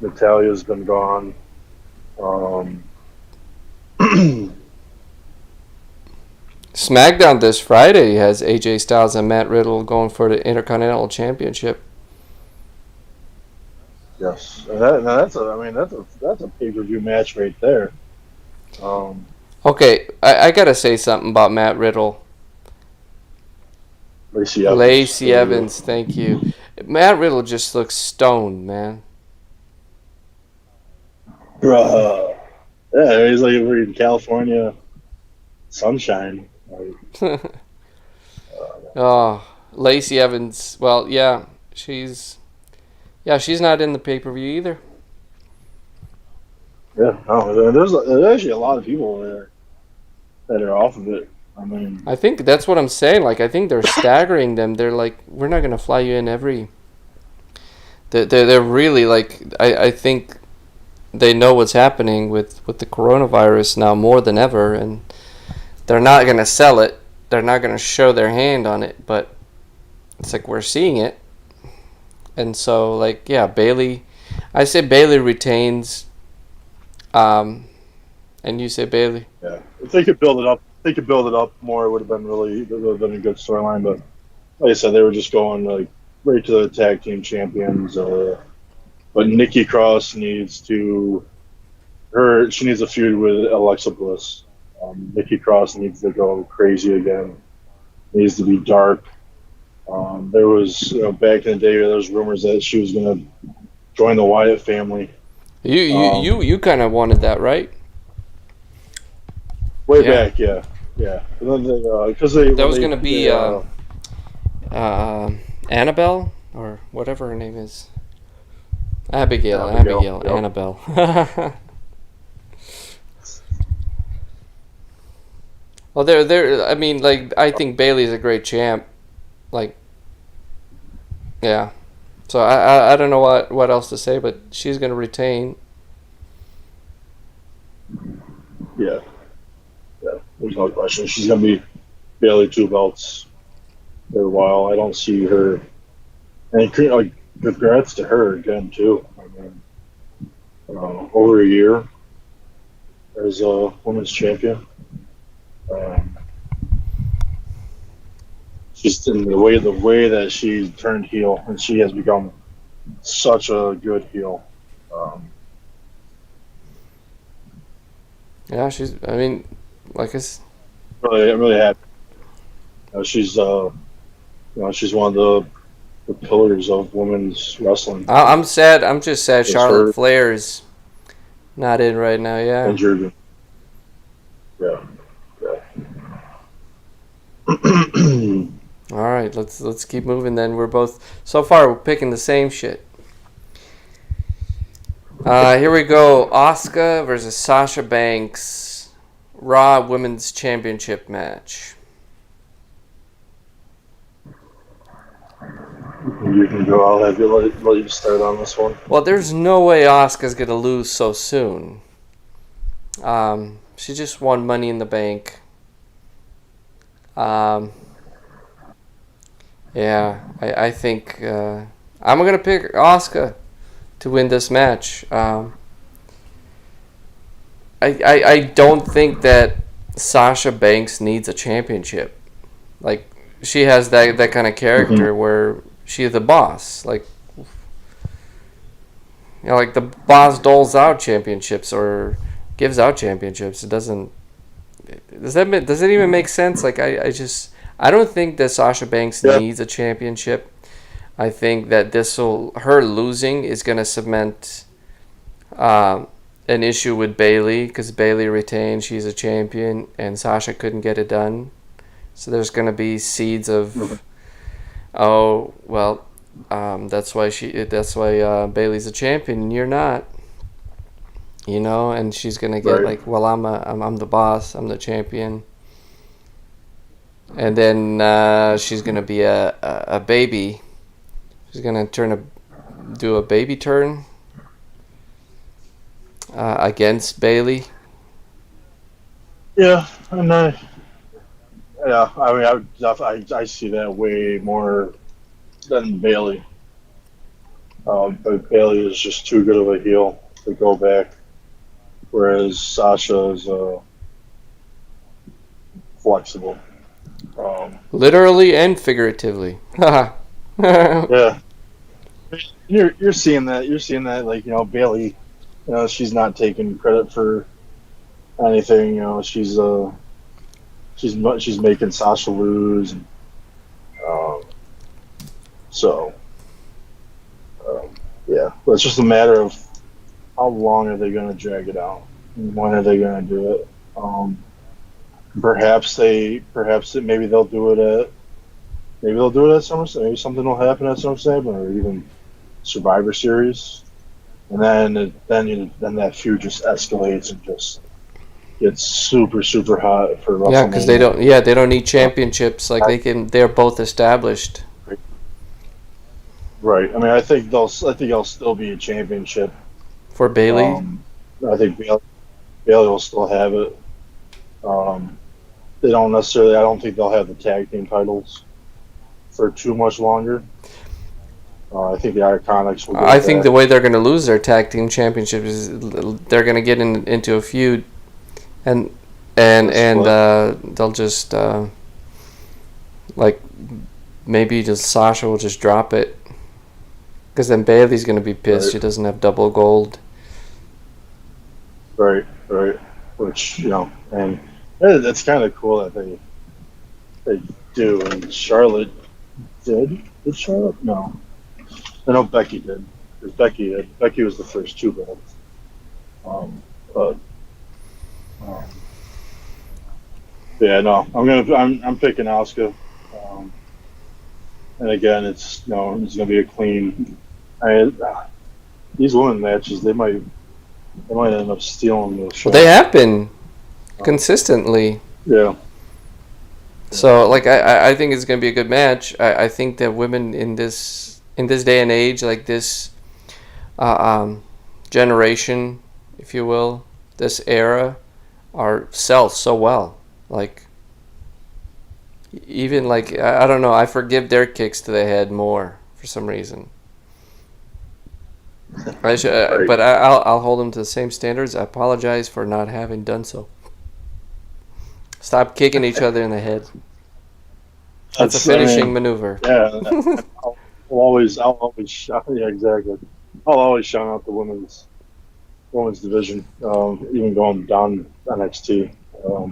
Natalia's been gone. Um, SmackDown this Friday has AJ Styles and Matt Riddle going for the Intercontinental Championship. yes, and that's a pay-per-view match right there. Um, Okay, I gotta say something about Matt Riddle. Lacey Evans. Lacey Evans, thank you. Matt Riddle just looks stoned, man. Bruh. Yeah, he's like we're in California sunshine. Oh, Lacey Evans. Well, yeah, she's not in the pay-per-view either. Yeah, there's actually a lot of people there that are off of it. I mean, I think that's what I'm saying. Like, I think they're staggering them. They're like, we're not gonna fly you in every. They're really like. I think they know what's happening with the coronavirus now more than ever, and they're not gonna sell it. They're not gonna show their hand on it, but it's like we're seeing it, and so like yeah, Bailey. I say Bailey retains. And you say Bailey. yeah, if they could build it up more, it would have been a good storyline. But like I said, they were just going like right to the tag team champions. But Nikki Cross needs she needs a feud with Alexa Bliss. Nikki Cross needs to go crazy again. Needs to be dark. There was back in the day there was rumors that she was going to join the Wyatt family. You kind of wanted that, right? Way back, yeah. Because that was going to be Annabelle or whatever her name is. Abigail. Yep. Annabelle. Well, they're. I mean, like, I think Bailey's a great champ. Like, yeah. So I don't know what else to say, but she's gonna retain. Yeah. There's no question. She's gonna be Bailey 2 belts for a while. I don't see her. And like, congrats to her again too. I mean, over a year as a women's champion. Just in the way that she turned heel, and she has become such a good heel. Yeah, she's. I mean, like I'm really happy. She's she's one of the pillars of women's wrestling. I'm sad. I'm just sad. Charlotte Flair's not in right now. Yeah. Injured. Yeah. All right, let's keep moving. Then we're picking the same shit. Here we go. Asuka versus Sasha Banks, Raw Women's Championship match. You can go. I'll have you let you start on this one. Well, there's no way Asuka's gonna lose so soon. She just won Money in the Bank. Yeah, I think I'm gonna pick Asuka to win this match. I don't think that Sasha Banks needs a championship. Like, she has that kind of character where she's the boss. Like, like the boss doles out championships or gives out championships. It doesn't. Does it even make sense? Like, I don't think that Sasha Banks needs a championship. I think that her losing is going to cement an issue with Bailey, because Bailey retained, she's a champion, and Sasha couldn't get it done. So there's going to be seeds of, that's why Bailey's a champion and you're not. And she's going to get like, well, I'm the boss, I'm the champion. And then she's going to be a baby She's gonna do a baby turn against Bailey. Yeah, and yeah, I mean, I see that way more than Bailey. But Bailey is just too good of a heel to go back, whereas Sasha is flexible. Literally and figuratively. Haha. Yeah, you're seeing that. You're seeing that, like, Bailey. She's not taking credit for anything. She's making Sasha lose. And, um, so yeah, but it's just a matter of how long are they going to drag it out, and when are they going to do it. Maybe they'll do it at SummerSlam. Maybe something will happen at SummerSlam or even Survivor Series, and then that feud just escalates and just gets super super hot for Yeah, because WrestleMania. they don't need championships. Like they're both established. Right. I mean, I think there'll still be a championship. For Bailey. I think Bailey will still have it. They don't necessarily. I don't think they'll have the tag team titles for too much longer. I think the Iconics will. I think the way they're going to lose their tag team championships is they're going to get into a feud, and they'll just like maybe just Sasha will just drop it, because then Bailey's going to be pissed. Right. She doesn't have double gold. Right. Which and it's kind of cool that they do. And Charlotte did. Did Charlotte? No. I know Becky did. Because Becky did. Becky was the first two belts. But yeah, no. I'm picking Asuka. And again, it's gonna be a clean. These women matches, they might end up stealing the show. Well, they have been consistently. Yeah. So like I think it's gonna be a good match. I think that women in this day and age, like this generation, if you will, this era, sell so well. Like even like I don't know, I forgive their kicks to the head more for some reason. I should, Right. but I'll hold them to the same standards. I apologize for not having done so. Stop kicking each other in the head. That's a finishing maneuver. Yeah, I'll always shout. Yeah, exactly. I'll always shout out the women's division, even going down NXT. I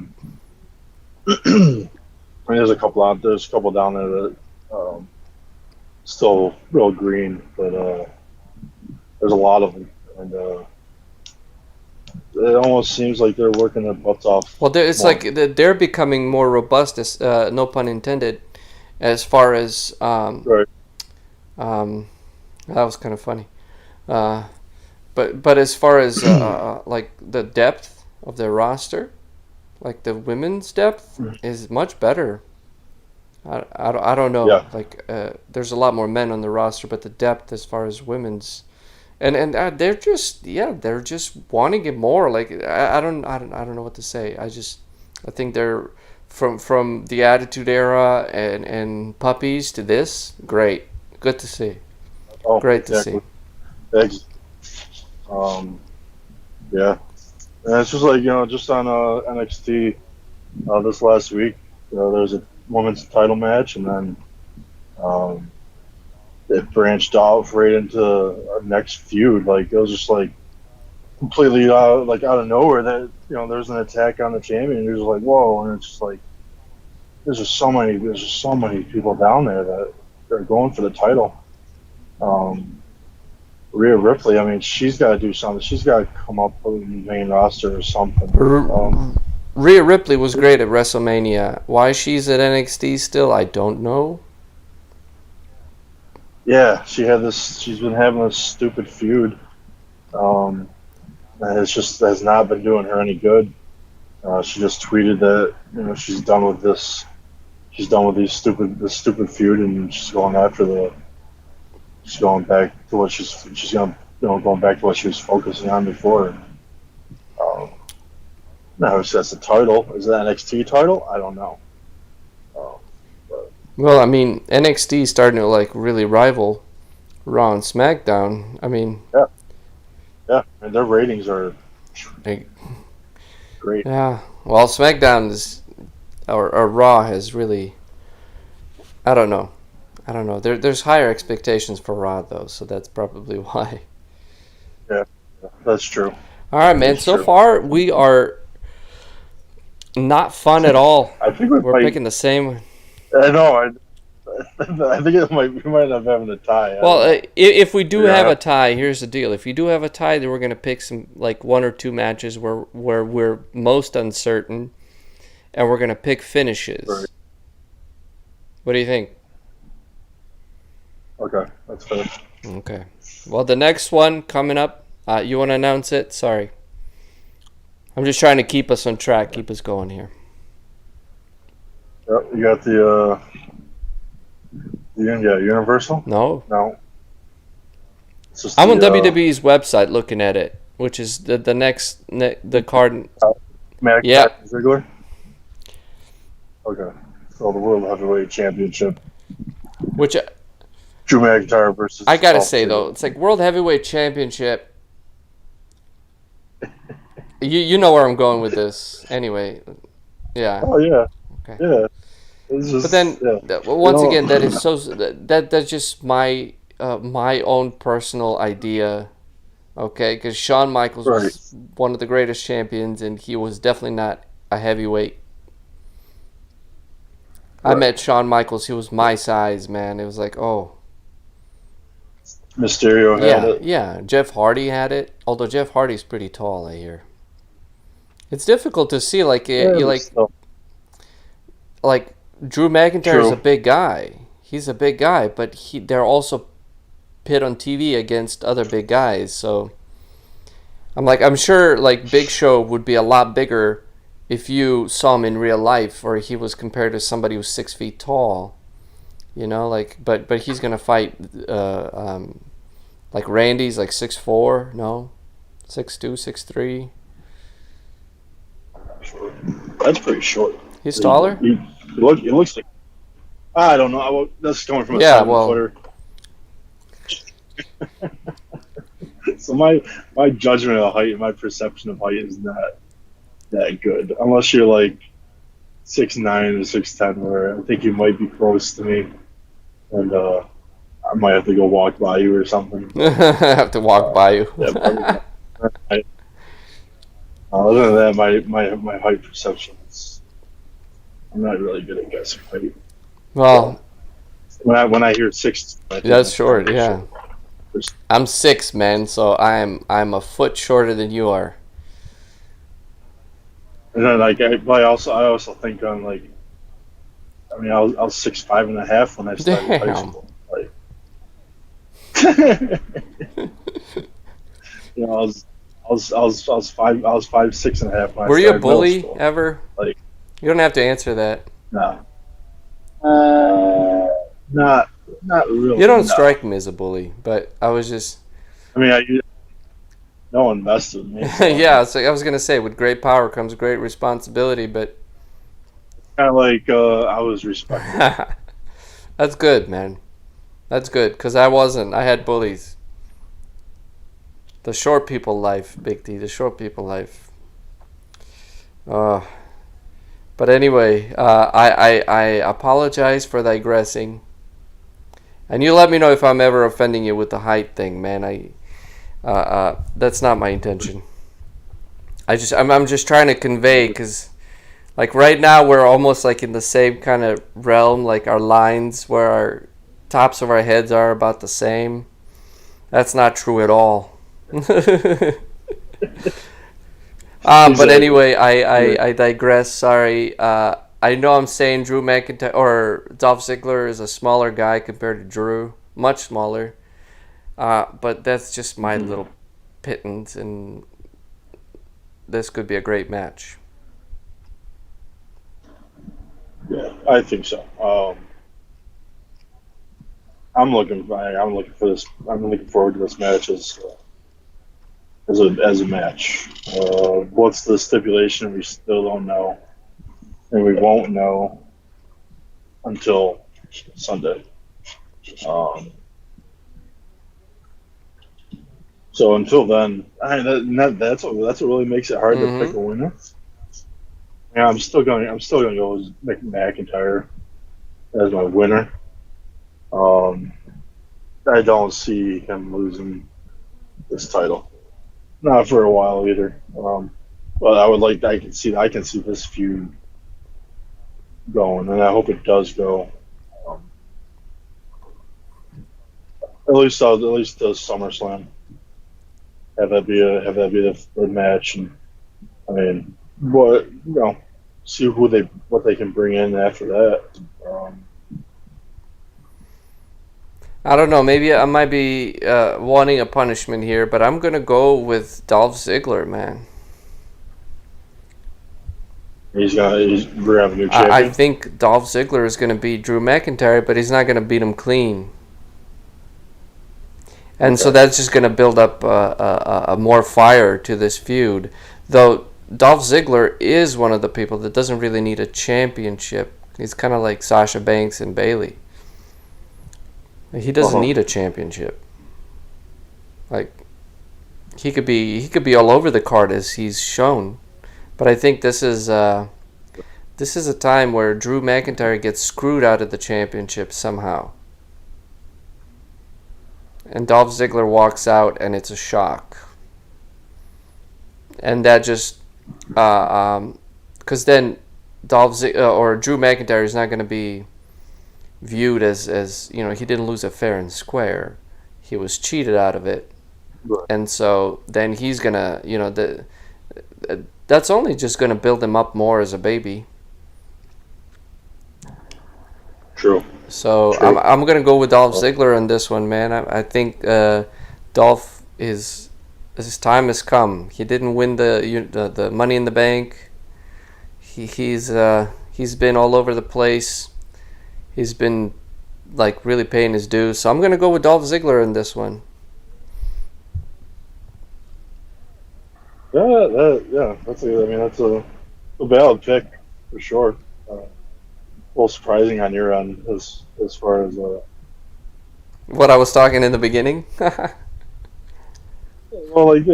mean, there's a couple down there that still real green, but there's a lot of them, and it almost seems like they're working their butts off. Well, it's more. like they're becoming more robust, as no pun intended, as far as Right. that was kind of funny, but as far as like the depth of their roster, like the women's depth is much better. I don't know. Yeah. Like there's a lot more men on the roster, but the depth as far as women's, and they're just wanting it more. Like I don't know what to say. I think they're from the Attitude Era and puppies to this, great, good to see. Oh, Great to exactly. Yeah, and it's just like just on NXT this last week, there was a women's title match, and then it branched off right into our next feud. Like it was just like completely out of nowhere that there's an attack on the champion. And you're just like, whoa, and it's just like there's just so many people down there that are going for the title. Rhea Ripley, I mean, she's got to do something. She's got to come up with the main roster or something. Rhea Ripley was great at WrestleMania. Why she's at NXT still, I don't know. Yeah, she's been having this stupid feud. And has not been doing her any good. She just tweeted that she's done with this. She's done with this stupid feud, and she's going after the She's going back to what she's going back to what she was focusing on before. Um, no, so that's the title. Is that NXT title? I don't know. Um, but Well, I mean, NXT is starting to like really rival Raw and SmackDown. I mean, yeah, yeah, and their ratings are like, great. yeah. Well, SmackDown is or Raw has really. I don't know. I don't know. There's higher expectations for Raw though, so that's probably why. Yeah, that's true. All right, man. That's So true. far we are not fun at all. I think we We're might. picking the same. I know. I think we might end up having a tie. I Well, don't know. if we do have Yeah, a tie, here's the deal. If you do have a tie, then we're gonna pick some like one or two matches where we're most uncertain, and we're gonna pick right. finishes. What do you think? Okay, that's fair. Okay. Well, the next one coming up. You want to announce it? Sorry. I'm just trying to keep us on track, keep us going here. Yep, you got the Universal. No, No, it's just I'm on the WWE's website looking at it, which is the next the card. Yeah, McIntyre and Ziggler. Okay, so the World Heavyweight Championship. which Drew McIntyre versus I gotta Dolph say Ziggler. though, it's like World Heavyweight Championship. You know where I'm going with this. Anyway, yeah, Oh yeah, okay. yeah. It's But then just yeah. once again, that is so that's just my own personal idea. Okay, because Shawn Michaels Right. was one of the greatest champions, and he was definitely not a heavyweight. I Right. met Shawn Michaels; he was my size, man. It was like, oh, Mysterio had yeah, it. yeah. Jeff Hardy had it, although Jeff Hardy's pretty tall, I hear. It's difficult to see, like Yeah, you but like still. like Drew McIntyre is a True. big guy. He's a big guy, but they're also pit on TV against other big guys. So I'm sure like Big Show would be a lot bigger if you saw him in real life, or he was compared to somebody who's 6 feet tall. You know, like but he's gonna fight like Randy's like 6'4", no, 6'2", 6'3". That's pretty short. He's taller. It looks like I don't know. That's coming from a Yeah, 7 footer. So my judgment of height and my perception of height is not that good unless you're like 6'9" or 6'10", where I think you might be close to me, and I might have to go walk by you or something. I have to walk by you. Yeah, probably not. Other than that, my height perception is I'm not really good at guessing height. Well, When I hear 6, I think that's short. Yeah. short. I'm 6, man, so I'm a foot shorter than you are. And then like I also think on like I mean I was 6'5.5" when I started high Damn. school. Like you know I was 5'6.5" when I Were you a started middle bully school. ever? Like You don't have to answer that. no, not really. You don't No. strike me as a bully, but I was just I mean no one messed with me. So yeah. So I was gonna say, with great power comes great responsibility, but kind of like I was respected. that's good, man. That's good, cause I wasn't. I had bullies. The short people life, Big D. The short people life. Uh, but anyway, I apologize for digressing. And you let me know if I'm ever offending you with the height thing, man. That's not my intention. I'm just trying to convey, because like right now we're almost like in the same kind of realm, like our lines where our tops of our heads are about the same. That's not true at all. But Exactly. anyway, I digress. Sorry. I know I'm saying Drew McIntyre or Dolph Ziggler is a smaller guy compared to Drew, much smaller. But that's just my little pittance, and this could be a great match. Yeah, I think so. I'm looking for this. I'm looking forward to this match as a match. What's the stipulation? We still don't know, and we won't know until Sunday. Um, so until then, that's what really makes it hard to pick Mm-hmm. a winner. Yeah, I'm still going to go with McIntyre as my winner. Um, I don't see him losing this title, not for a while either. But I can see this feud going, and I hope it does go. Um, at least does SummerSlam. Have that be the match, and I mean, see what they can bring in after that. Um, I don't know. Maybe I might be wanting a punishment here, but I'm gonna go with Dolph Ziggler, man. we're gonna have a new I champion. think Dolph Ziggler is gonna beat Drew McIntyre, but he's not gonna beat him clean. And so Okay. that's just going to build up a more fire to this feud. Though Dolph Ziggler is one of the people that doesn't really need a championship. He's kind of like Sasha Banks and Bayley. He doesn't Uh-huh. need a championship. Like he could be all over the card as he's shown. But I think this is a time where Drew McIntyre gets screwed out of the championship somehow. And Dolph Ziggler walks out and it's a shock. And that just because then or Drew McIntyre is not going to be viewed as he didn't lose it fair and square. He was cheated out of it, Right. and so then he's gonna that's only just gonna build him up more as a baby. True. So I'm True. I'm gonna go with Dolph Well, Ziggler on this one, man. I think Dolph is his time has come. He didn't win the Money in the Bank. He's been all over the place. He's been like really paying his dues. So I'm gonna go with Dolph Ziggler in this one. yeah. That's a valid pick for sure. A little surprising on your end as far as What I was talking in the beginning. like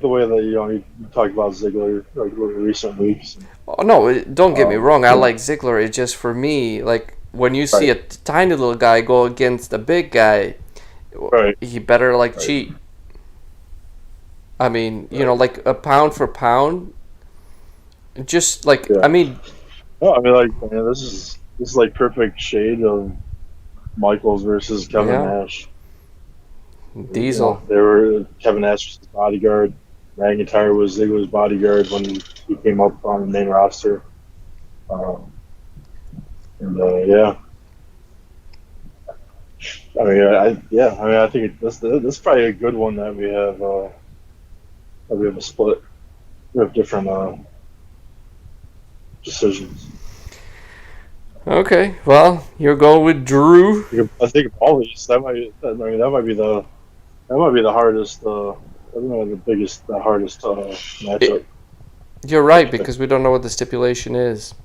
the way that you talked about Ziggler like in recent weeks. Oh no, don't get me wrong. I Yeah. like Ziggler. It's just for me, like when you see Right. a tiny little guy go against a big guy, Right. he better like Right. cheat. I mean, Right. like a pound for pound, just like Yeah. I mean, No, this is like perfect shade of Michaels versus Kevin yeah, Nash. Diesel. They were Kevin Nash was his bodyguard. McIntyre was Ziggler's bodyguard when he came up on the main roster. Um, and yeah, I think this is probably a good one that we have a split. We have different decisions. Okay, well, you're going with Drew. I think of all these, that might be the hardest. That might be the hardest matchup. It, you're right because we don't know what the stipulation is.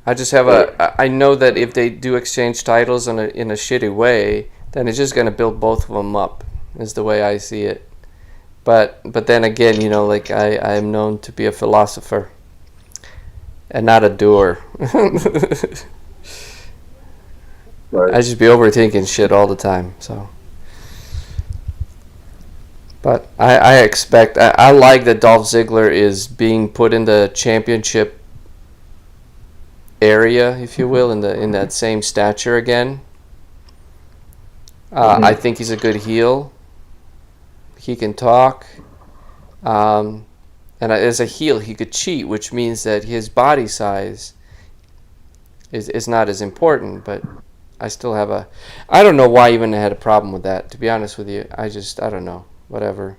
I just have Right. I know that if they do exchange titles in a shitty way, then it's just gonna build both of them up. Is the way I see it. But then again, like I am known to be a philosopher and not a doer. Right. I just be overthinking shit all the time. So, but I expect I like that Dolph Ziggler is being put in the championship area, if you will, in that same stature again. I Mhm. think he's a good heel. He can talk. Um, and as a heel, he could cheat, which means that his body size is not as important. But I still have I don't know why I even had a problem with that. To be honest with you, I don't know. Whatever.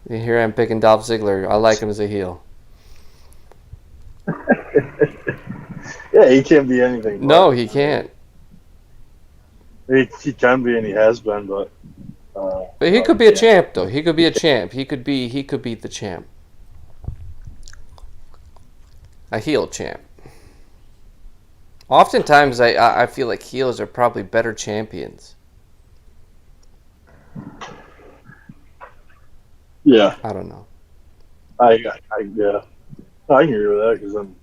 Here I'm picking Dolph Ziggler. I like him as a heel. Yeah, he can't be anything No, but. he can't. He can be and he has been, but But he could be a champ though. He could be a champ. He could be the champ. A heel champ. Oftentimes, I feel like heels are probably better champions. Yeah, I don't know. yeah, I can agree with that because then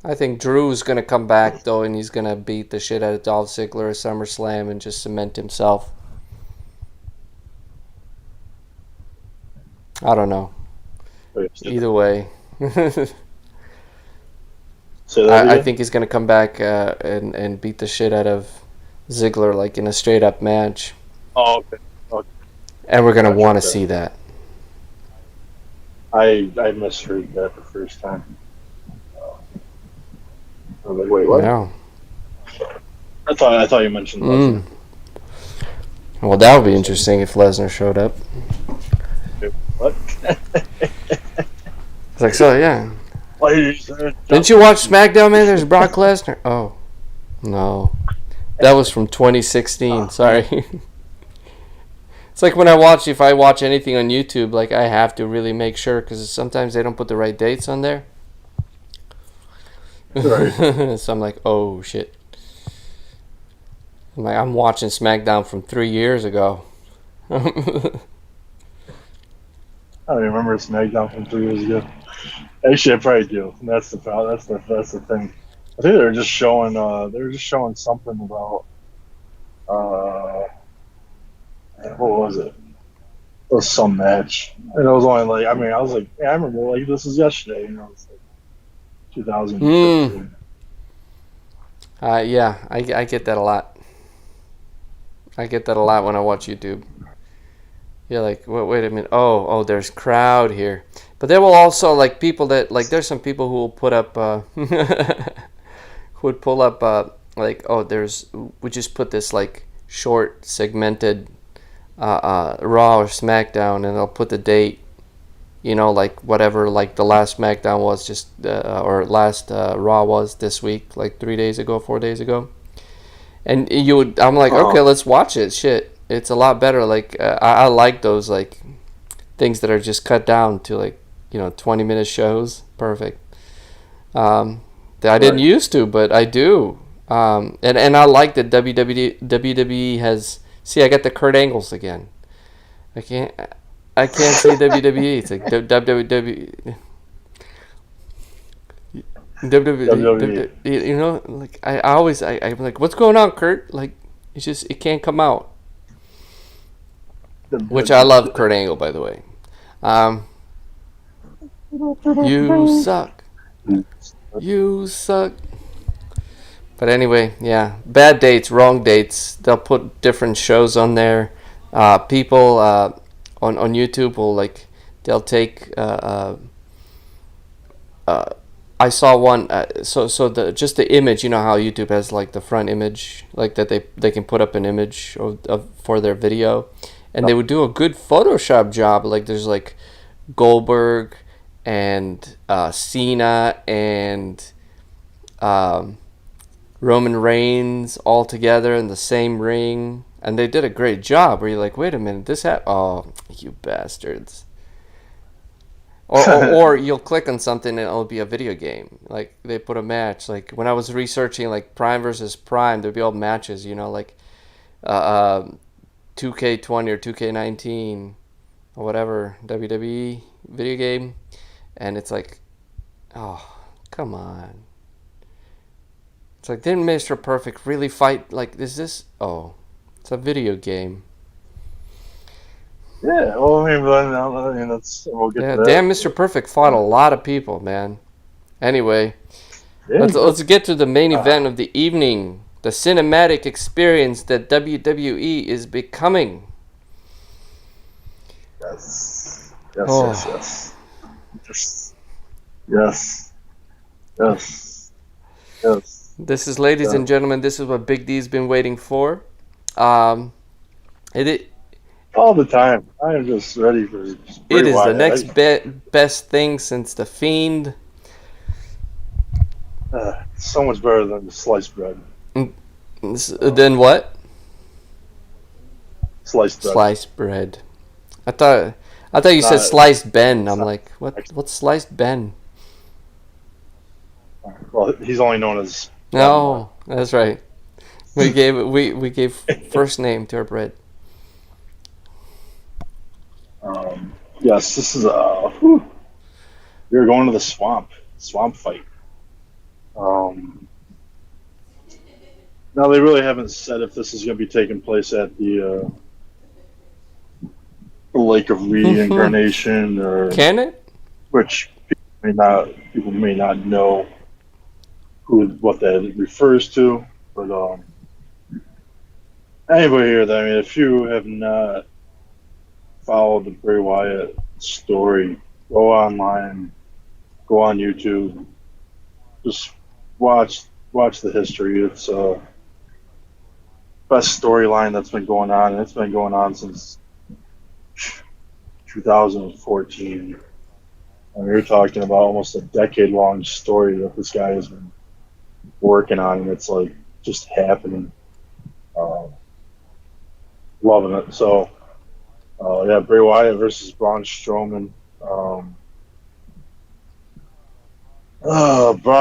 I think Drew's gonna come back though, and he's gonna beat the shit out of Dolph Ziggler at SummerSlam and just cement himself. I don't know. Either way, say that I again. think he's gonna come back and beat the shit out of Ziggler like in a straight up match, Oh, okay. Okay. and we're gonna Gotcha, want to okay. see that. I misheard that the first time. I was like, wait, what? No. I thought you mentioned Lesnar. Well, that would be interesting if Lesnar showed up. What? It's like, so yeah. Didn't Didn't you watch SmackDown, man? There's Brock Lesnar. Oh, no. That was from 2016. Sorry. It's like when if I watch anything on YouTube, like I have to really make sure because sometimes they don't put the right dates on there. Right. So I'm like, oh shit. I'm watching SmackDown from 3 years ago. I don't even remember SmackDown from 3 years ago. Actually, I probably do. That's the problem. That's the thing. I think they were just showing. They were just showing something about. What was it? It was some match, and it was only like. I mean, I was like, yeah, I remember like this was yesterday. You know, it's like 2015. Yeah, I get that a lot. I get that a lot when I watch YouTube. Yeah, like wait a minute. Oh, there's crowd here, but there will also like people that like. There's some people who will put up, who would pull up like we just put this like short segmented Raw or SmackDown, and they'll put the date. You know, like whatever, like the last SmackDown was just or last Raw was this week, like 3 days ago, 4 days ago. And I'm like, okay, let's watch it. Shit, it's a lot better. Like I like those like things that are just cut down to like 20-minute shows. Perfect. That I didn't used to, but I do. And I like that WWE has. See, I got the Kurt Angles again. I can't see WWE. It's like WWE. WWE. You know, like I'm like, what's going on, Kurt? Like, it can't come out. Which I love Kurt Angle, by the way. You suck. You suck. But anyway, yeah, bad dates, wrong dates. They'll put different shows on there. People on YouTube will they'll take. I saw one. So just the image. You know how YouTube has like the front image, like that they can put up an image for their video, and they would do a good Photoshop job. Like there's like Goldberg and Cena and Roman Reigns all together in the same ring, and they did a great job. Where you're like, wait a minute, oh, you bastards. Or you'll click on something and it'll be a video game. Like they put a match. Like when I was researching like Prime versus Prime, there'd be all matches. Like 2K20 or 2K19 or whatever WWE video game, and it's like, oh, come on. It's like, didn't Mr. Perfect really fight? Like, is this? Oh, it's a video game. Yeah, well, I mean, we'll get to that. Damn, Mr. Perfect fought a lot of people, man. Anyway, let's get to the main event of the evening. The cinematic experience that WWE is becoming. Yes. This is, ladies and gentlemen, this is what Big D's been waiting for. All the time. I am just ready for it. It is the next best thing since The Fiend. So much better than the sliced bread. Then what? Sliced bread. Sliced bread. I thought you said Not, sliced Ben. it's I'm not, like, what's sliced Ben? well, he's only known as Ben. No, that's right. We gave first name to our bread. Yes, this is we were going to the swamp fight. Um, Now they really haven't said if this is going to be taking place at the Lake of Reincarnation, or Can it? which people may not know what that refers to. But anybody here, that I mean, if you have not followed the Bray Wyatt story, go online, go on YouTube, just watch the history. It's best storyline that's been going on, and it's been going on since 2014. And you're talking about almost a decade-long story that this guy has been working on, and it's like just happening. Um, Loving it. So, yeah, Bray Wyatt versus Braun Strowman. Braun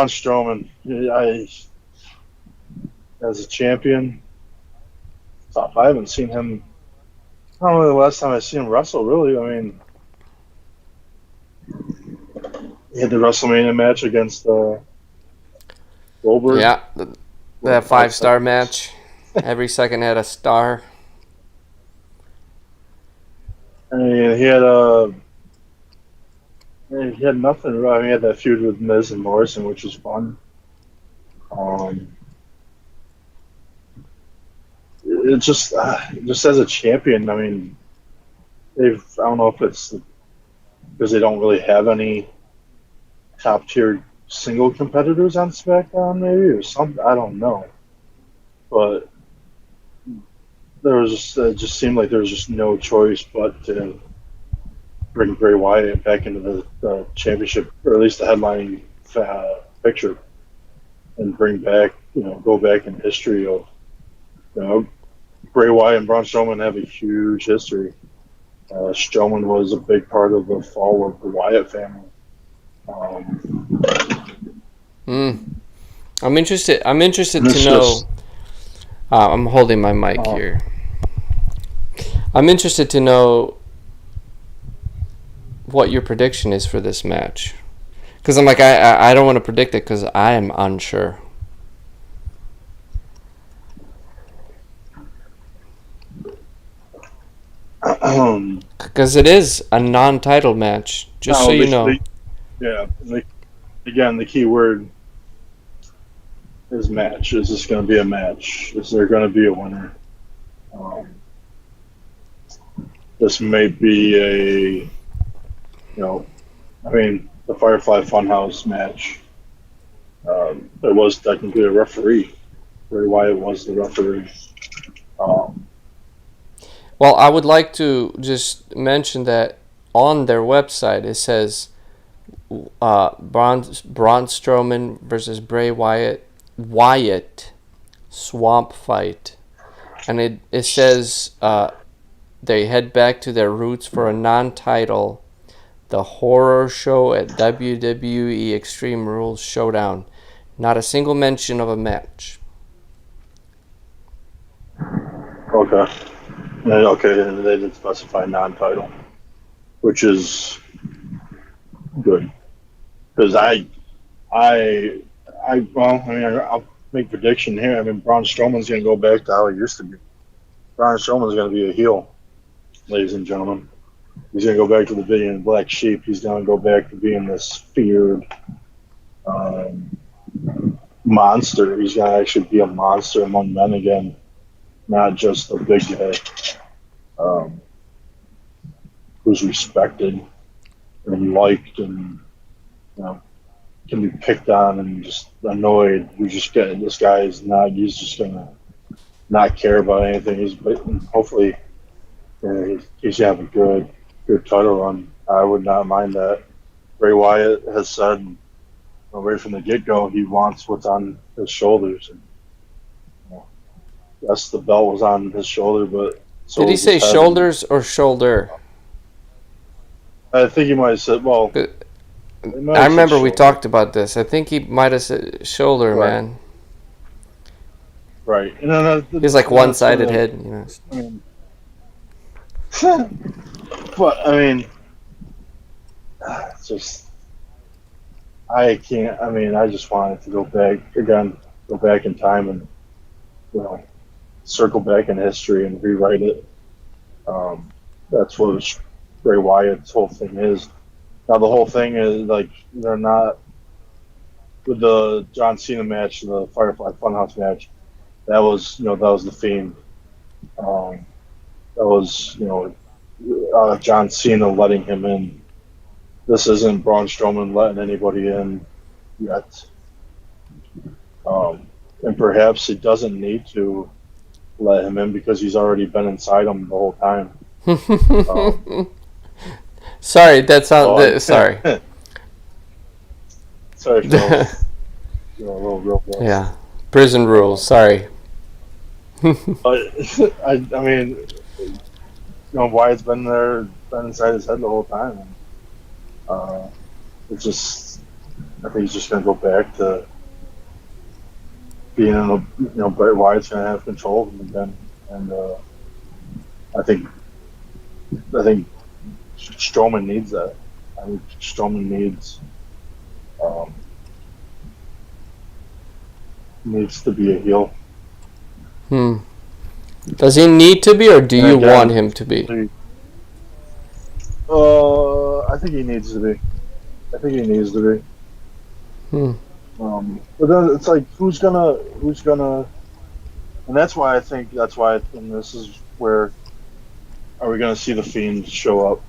Strowman, as a champion, tough. I haven't seen him. I don't know the last time I seen him wrestle. Really, I mean, he had the WrestleMania match against Jawber. Yeah, that 5-star match. Every second had a star. I mean, he had nothing. I mean, he had that feud with Miz and Morrison, which was fun. It just as a champion. I mean, I don't know if it's because they don't really have any top tier single competitors on SmackDown, maybe, or something. I don't know, but it just seemed like there was just no choice but to bring Bray Wyatt back into the championship, or at least the headlining picture, and go back in history of, Bray Wyatt and Braun Strowman have a huge history. Strowman was a big part of the fall of the Wyatt family. I'm interested to know. I'm holding my mic here. I'm interested to know what your prediction is for this match, because I'm like, I don't want to predict it because I am unsure. Because it is a non-title match, just so you know. Again, the key word is match. Is this going to be a match? Is there going to be a winner? This may be the Firefly Funhouse match. There was technically a referee. Bray Wyatt was the referee. Well, I would like to just mention that on their website it says Braun Strowman versus Bray Wyatt swamp fight, and it says they head back to their roots for a non-title, the horror show at WWE Extreme Rules Showdown. Not a single mention of a match. Okay. And they did specify non-title, which is good, because I'll make a prediction here. I mean, Braun Strowman's going to go back to how he used to be. Braun Strowman's going to be a heel, ladies and gentlemen. He's going to go back to being the black sheep. He's going to go back to being this feared monster. He's going to actually be a monster among men again, not just a big guy who's respected and liked, and can be picked on and just annoyed. You just get this guy is not. He's just going to not care about anything. Hopefully he's gonna have a good title run. I would not mind that. Bray Wyatt has said right from the get-go he wants what's on his shoulders. And, guess the belt was on his shoulder, but so Did he was his say head. And shoulders or shoulder? I think he might have said, well, Uh, he might I have said remember we shoulder. talked about this. I think he might have said shoulder, Right, man. right. And then He's like that's sort one-sided of, head, you know. I mean, but I mean, it's just I can't. I mean, I just wanted to go back again, go back in time, and you know, circle back in history and rewrite it. That's what Bray Wyatt's whole thing is. Now the whole thing is like they're not with the John Cena match, the Firefly Funhouse match. That was that was the Fiend. Um, that was John Cena letting him in. This isn't Braun Strowman letting anybody in yet. And perhaps it doesn't need to let him in because he's already been inside him the whole time. Sorry, that sound. Well, Sorry. sorry, Phil. A little real close. Yeah, prison rules. Sorry. But I mean, Wyatt's been there, been inside his head the whole time. And, it's just, I think he's just gonna go back to being in a, Bray Wyatt's gonna have control of him again, and I think Strowman needs that. I think Strowman um, needs to be a heel. Does he need to be, or do you again, want him to be? I think he needs to be. I think he needs to be. But then it's like, who's gonna, and that's why, and this is where, are we gonna see the Fiend show up,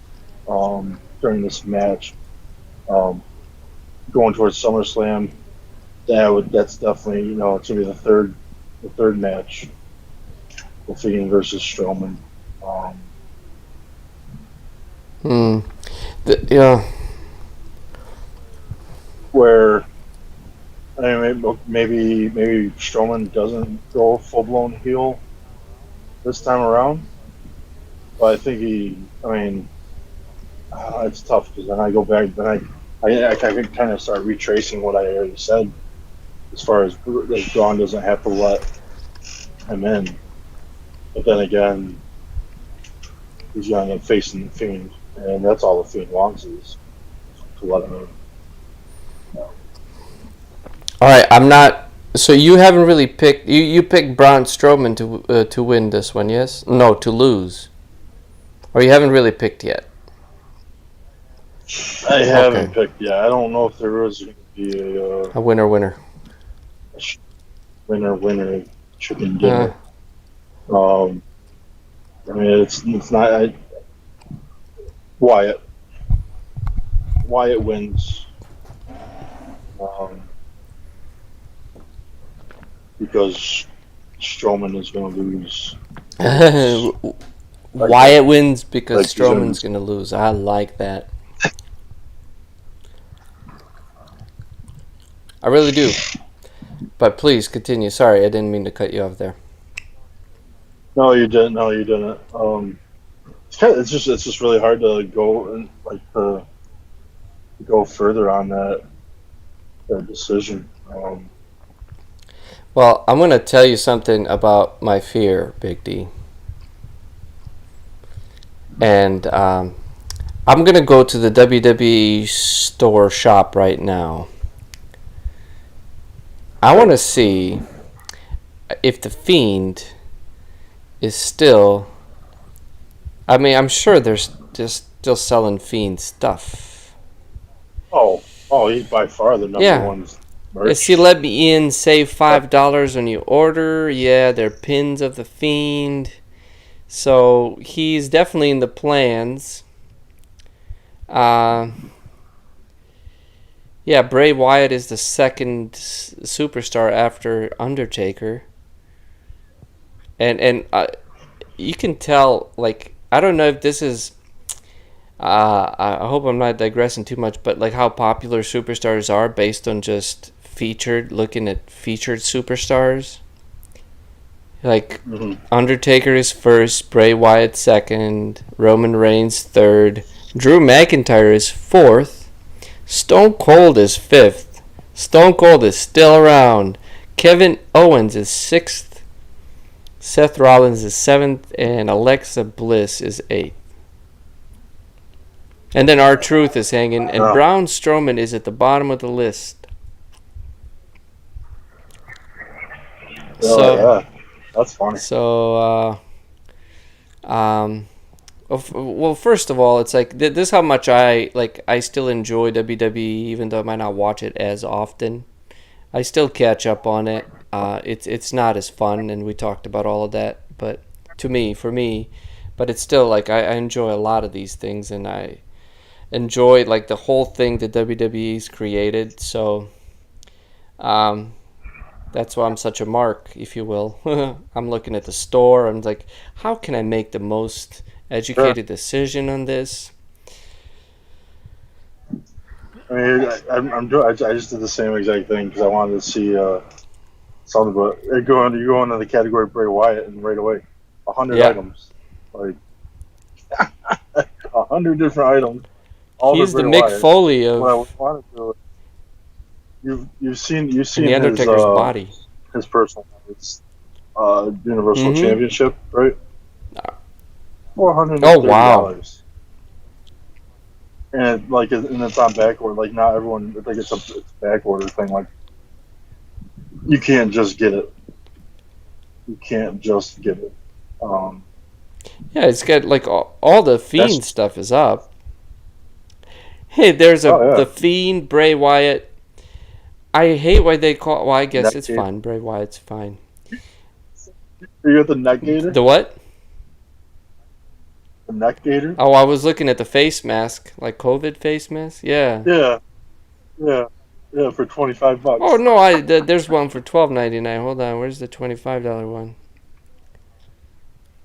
during this match, going towards SummerSlam? That's definitely, it's gonna be the third match, the Fiend versus Strowman. Yeah. Where I mean, maybe Strowman doesn't go full blown heel this time around, but I think it's tough because then I go back, then I can kind of start retracing what I already said as far as like Braun doesn't have to let him in, but then again, he's going to end up facing the Fiend, and that's all the Fiend wants is to let him in. All right, I'm not. So you haven't really picked. You picked Braun Strowman to win this one, yes? No, to lose. Or you haven't really picked yet. I haven't picked yet. I don't know if there is going to be a winner. Winner chicken dinner. I mean, it's not Wyatt. Wyatt wins. Because Strowman is going to lose. Wyatt wins because Strowman's going to lose. I like that. I really do. But please continue. Sorry, I didn't mean to cut you off there. No, you didn't. It's just really hard to go and go further on that decision. Well, I'm going to tell you something about my fear, Big D. And I'm going to go to the WWE store shop right now. I want to see if the Fiend is still... I mean, I'm sure they're still selling Fiend stuff. Oh, he's by far the number one. Yes, he let me in, save $5 when you order. Yeah, they're pins of the Fiend. So he's definitely in the plans. Yeah, Bray Wyatt is the second superstar after Undertaker. And you can tell, like, I don't know if this is... I hope I'm not digressing too much, but like how popular superstars are based on just looking at featured superstars. Like, Hmm. Undertaker is first, Bray Wyatt second, Roman Reigns third, Drew McIntyre is fourth, Stone Cold is fifth, Stone Cold is still around, Kevin Owens is sixth, Seth Rollins is seventh, and Alexa Bliss is eighth. And then R-Truth is hanging, and Yeah. Braun Strowman is at the bottom of the list. So, Yeah, that's funny. so, well, first of all, it's like this is how much I still enjoy WWE, even though I might not watch it as often. I still catch up on it. It's not as fun, and we talked about all of that. But for me, but it's still like I enjoy a lot of these things, and I enjoy like the whole thing that WWE's created. So, that's why I'm such a mark, if you will. I'm looking at the store. I'm like, how can I make the most educated decision on this? I mean, I'm doing. I just did the same exact thing because I wanted to see something. But you go into the category Bray Wyatt, and right away, 100 Yeah. items, like 100 different items, all He's for the Bray Mick Wyatt. Foley What I of wanted to you've seen in the Undertaker's body. his personal Universal Mm-hmm. Championship, right? $430. Oh, wow. And it's on back order. Like not everyone, I think it's back order thing. Like you can't just get it. You can't just get it. Yeah, it's got like all the Fiend stuff is up. Hey, there's the Fiend, Bray Wyatt. I hate why they call. Well, I guess Neck it's gator. fine. Bray Wyatt's fine. You got the neck gator. The what? The neck gator. Oh, I was looking at the face mask, like COVID face mask. Yeah. Yeah. For $25. Oh no, there's one for $12.99. Hold on, where's the $25 one?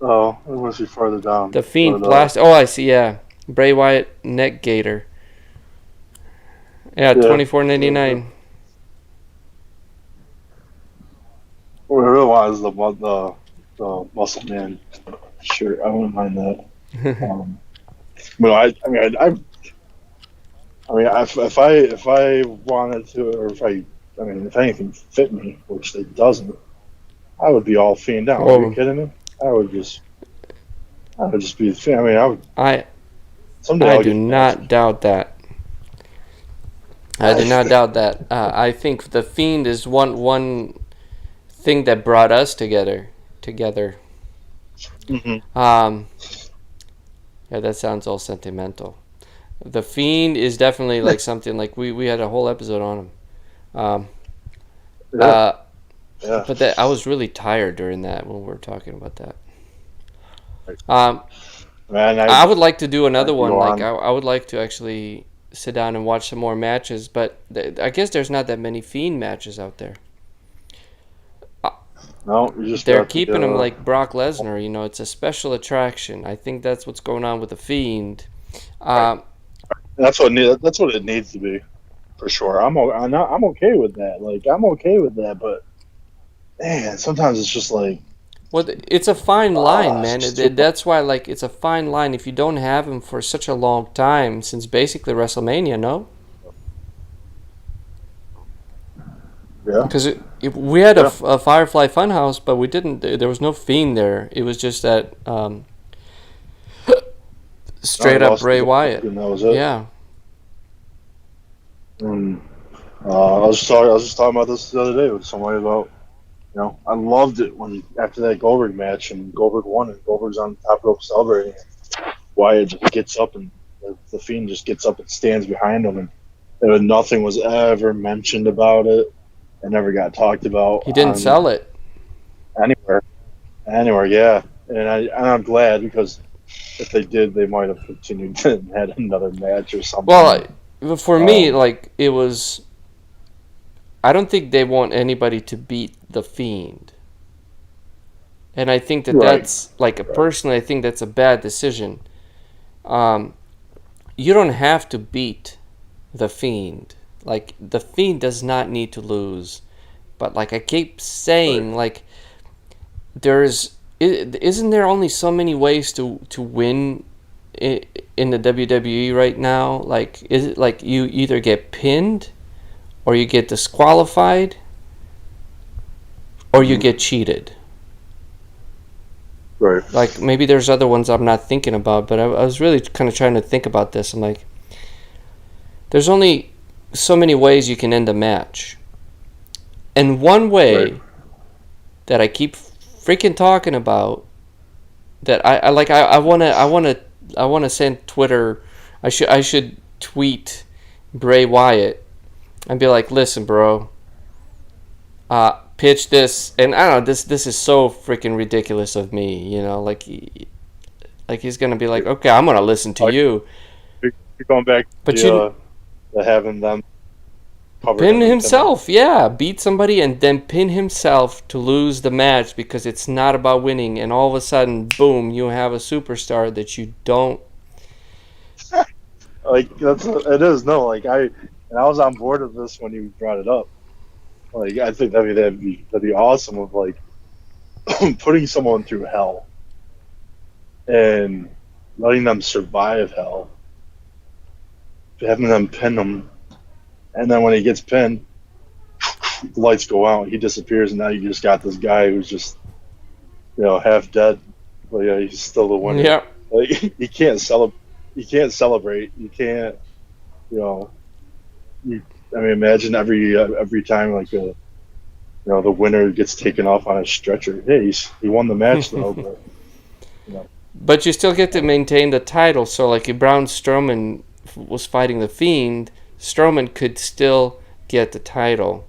Oh, it must be farther down. The Fiend Blast. Oh, I see. Yeah, Bray Wyatt neck gator. Yeah, $24.99. What I really want is the Muscle Man shirt. I wouldn't mind that. But if I wanted to, or if anything fit me, which it doesn't, I would be all Fiend down. Are you kidding me? I would just be. I mean, I would. Someday I do not doubt that. I do not doubt that. I think the Fiend is one thing that brought us together. Mm-hmm. Yeah, that sounds all sentimental. The Fiend is definitely like something like we had a whole episode on him. Yeah. But I was really tired during that when we were talking about that. Man, I would like to do another one. Like I would like to actually sit down and watch some more matches, but I guess there's not that many Fiend matches out there. No, you just they're keeping him like Brock Lesnar. You know, it's a special attraction. I think that's what's going on with the Fiend. That's what it needs to be, for sure. I'm okay with that. Like I'm okay with that, but man, sometimes it's just like. Well, it's a fine line, man. That's why, like, it's a fine line if you don't have him for such a long time, since basically WrestleMania, no? Yeah. Because we had a Firefly Funhouse, but we didn't. There was no Fiend there. It was just that straight up Bray Wyatt. And that was it. Yeah. I was just talking about this the other day with somebody about. You know, I loved it when after that Goldberg match and Goldberg won and Goldberg's on top rope celebrating. Wyatt just gets up and the Fiend just gets up and stands behind him, and nothing was ever mentioned about it. It never got talked about. He didn't sell it anywhere, yeah. And I'm glad because if they did, they might have continued and had another match or something. Well, for me, like it was. I don't think they want anybody to beat the Fiend. And I think that's, like, personally, I think that's a bad decision. You don't have to beat the Fiend. Like, the Fiend does not need to lose. But, like, I keep saying, like, isn't there only so many ways to win in the WWE right now? Like, is it like you either get pinned, or you get disqualified, or you Mhm. get cheated? Right. Like, maybe there's other ones I'm not thinking about, but I was really kind of trying to think about this. I'm like, there's only so many ways you can end a match. And one Right. way that I keep freaking talking about, that I like, I wanna send Twitter, I should tweet Bray Wyatt and be like, listen, bro, pitch this, and I don't know, this is so freaking ridiculous of me, like he's gonna be like, okay, I'm gonna listen to Like, you, you're going back but to the having them cover pin him and pin him. himself, yeah, beat somebody and then pin himself to lose the match because it's not about winning, and all of a sudden, boom, you have a superstar that you don't. Like that's it is no. Like I was on board with this when you brought it up. Like I think that'd be awesome of like putting someone through hell and letting them survive hell, having them pin them, and then when he gets pinned, the lights go out, he disappears, and now you just got this guy who's just half dead, but yeah, he's still the winner. Yeah. Like you can't celebrate, you can't, you know, you. I mean, imagine every time like the winner gets taken off on a stretcher. Hey, he won the match though, but you know, But you still get to maintain the title. So, like, if Braun Strowman was fighting the Fiend, Strowman could still get the title.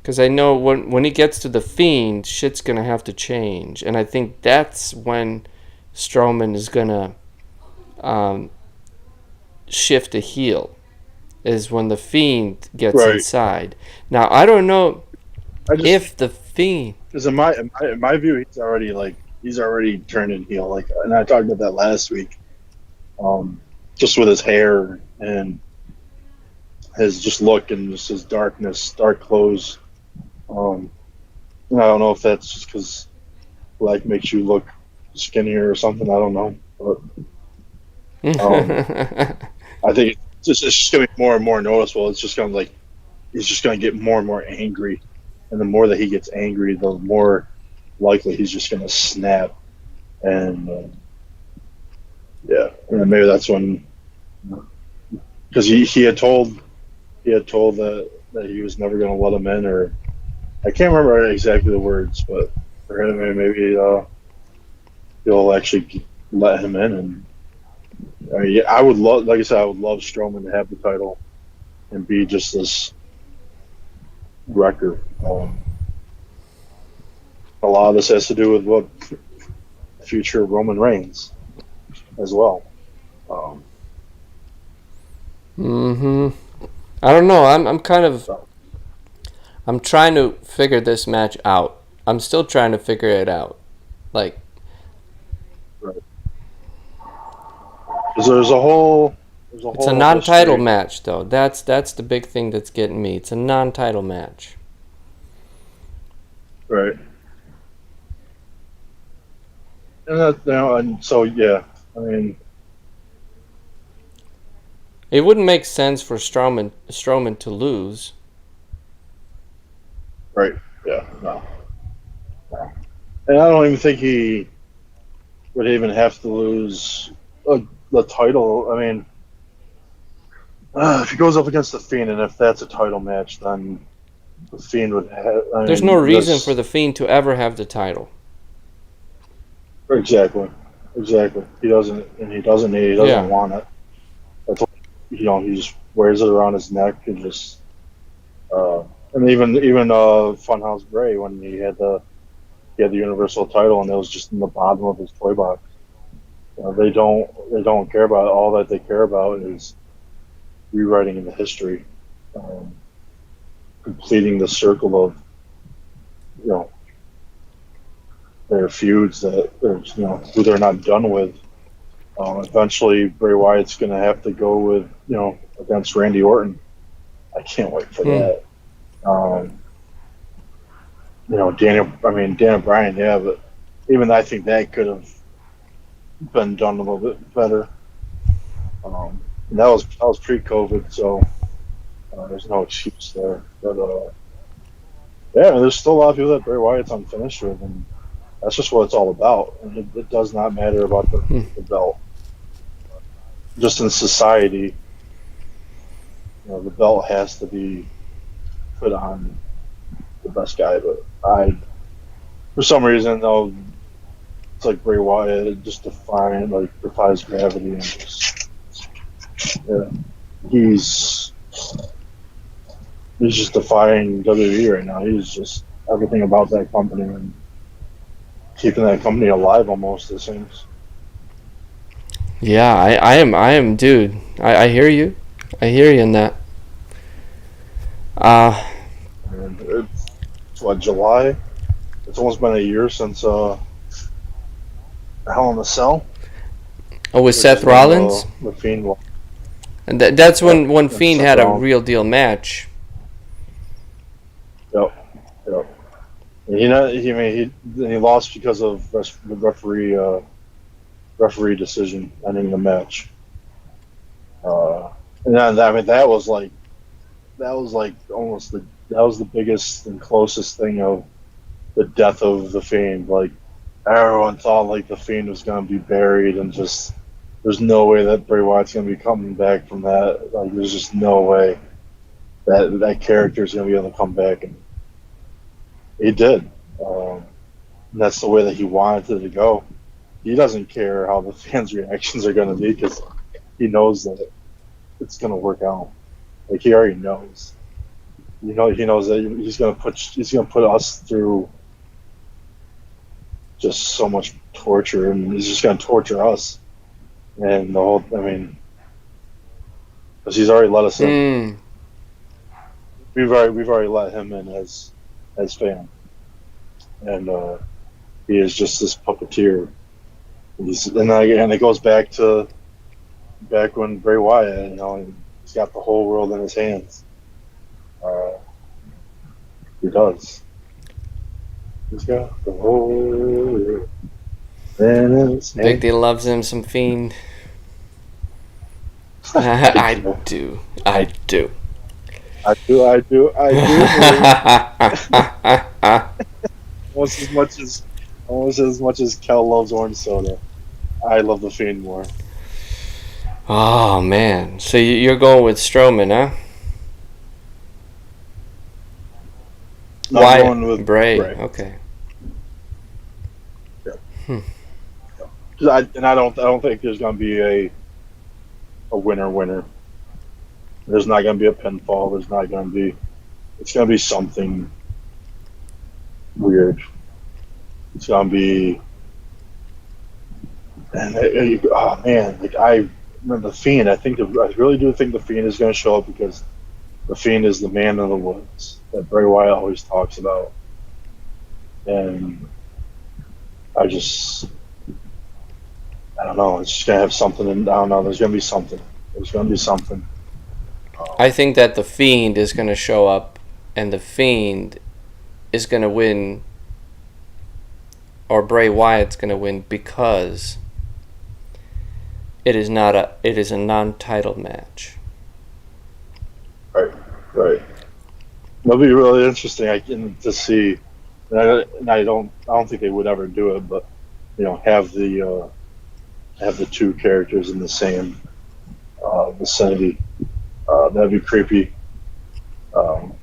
Because I know when he gets to the Fiend, shit's gonna have to change, and I think that's when Strowman is gonna um, shift to heel. Is when the Fiend gets right. inside. Now I don't know I just if the Fiend. because in my view, he's already turned in heel. Like, and I talked about that last week. Just with his hair and his just look and just his darkness, dark clothes. And I don't know if that's just because black makes you look skinnier or something. I don't know, but I think it's just gonna be more and more noticeable. It's just gonna like he's just gonna get more and more angry, and the more that he gets angry, the more likely he's just gonna snap. And yeah, and then maybe that's when because he had told that he was never gonna let him in, or I can't remember exactly the words, but for him maybe he'll actually let him in. And I mean, yeah, I would love, like I said, I would love Strowman to have the title and be just this wrecker. A lot of this has to do with what future Roman Reigns as well. Um, Mm-hmm. I don't know. I'm kind of so, I'm trying to figure this match out. I'm still trying to figure it out. Like, right. 'Cause there's a it's a whole non-title history, match, though. That's the big thing that's getting me. It's a non-title match. right? And so yeah, I mean, It wouldn't make sense for Strowman to lose. right? Yeah, no. And I don't even think he would even have to lose the title. I mean, if he goes up against the Fiend, and if that's a title match, then the Fiend would have. I There's no mean, reason for this the Fiend to ever have the title. exactly, exactly. He doesn't Yeah. want it. That's why, he just wears it around his neck and just. Uh, and even Funhouse Bray when he had the Universal title and it was just in the bottom of his toy box. They don't care about it. All that they care about is rewriting the history, um, completing the circle of you know their feuds that who they're not done with. Eventually, Bray Wyatt's going to have to go with against Randy Orton. I can't wait for Hmm. that. Daniel. I mean, Daniel Bryan, yeah, but even I think that could have been done a little bit better. And that was pre-COVID, so there's no excuse there. But yeah, there's still a lot of people that Bray Wyatt's unfinished with, and that's just what it's all about. And it does not matter about the belt. Just in society, the belt has to be put on the best guy. But for some reason, though, it's like Bray Wyatt, it just defies gravity, and just yeah, he's just defying WWE right now. He's just everything about that company and keeping that company alive almost, it seems. Yeah, I am, dude. I hear you. I hear you in that. Uh, And it's what, July? It's almost been a year since Hell in a Cell, oh, with which Seth is when Rollins? the Fiend won. And that's when Yep, Fiend Seth had a Rollins. real deal match. Yep, yep. And he lost because of the referee decision ending the match. And then, I mean, that was like almost that was the biggest and closest thing of the death of the Fiend. Like everyone thought like the Fiend was gonna be buried, and just there's no way that Bray Wyatt's gonna be coming back from that. Like there's just no way that character is gonna be able to come back, and he did. And that's the way that he wanted it to go. He doesn't care how the fans' reactions are gonna be because he knows that it's gonna work out. Like he already knows. He knows that he's gonna put us through just so much torture, and he's just gonna torture us. And I mean, because he's already let us in. Mm. We've already let him in as fan, and he is just this puppeteer. And it goes back when Bray Wyatt, he's got the whole world in his hands. He does. He's got the whole world in his Big hands. D loves him some Fiend. I do. I do. I do. Almost as much as Kel loves orange soda. I love the Fiend more. Oh, man. So you're going with Strowman, huh? No, Why? I'm going with Bray. Bray. Okay. I don't think there's gonna be a winner. There's not gonna be a pinfall. It's gonna be something weird. It's gonna be, and oh man, like I remember the Fiend. I really do think the Fiend is gonna show up because the Fiend is the man of the woods that Bray Wyatt always talks about, and I don't know. It's just gonna have something, and I don't know. There's gonna be something. I think that the Fiend is going to show up, and the Fiend is going to win, or Bray Wyatt's going to win because it is a non-title match. Right. That'll be really interesting. To see, and I don't think they would ever do it, but have the two characters in the same vicinity. That'd be creepy. I don't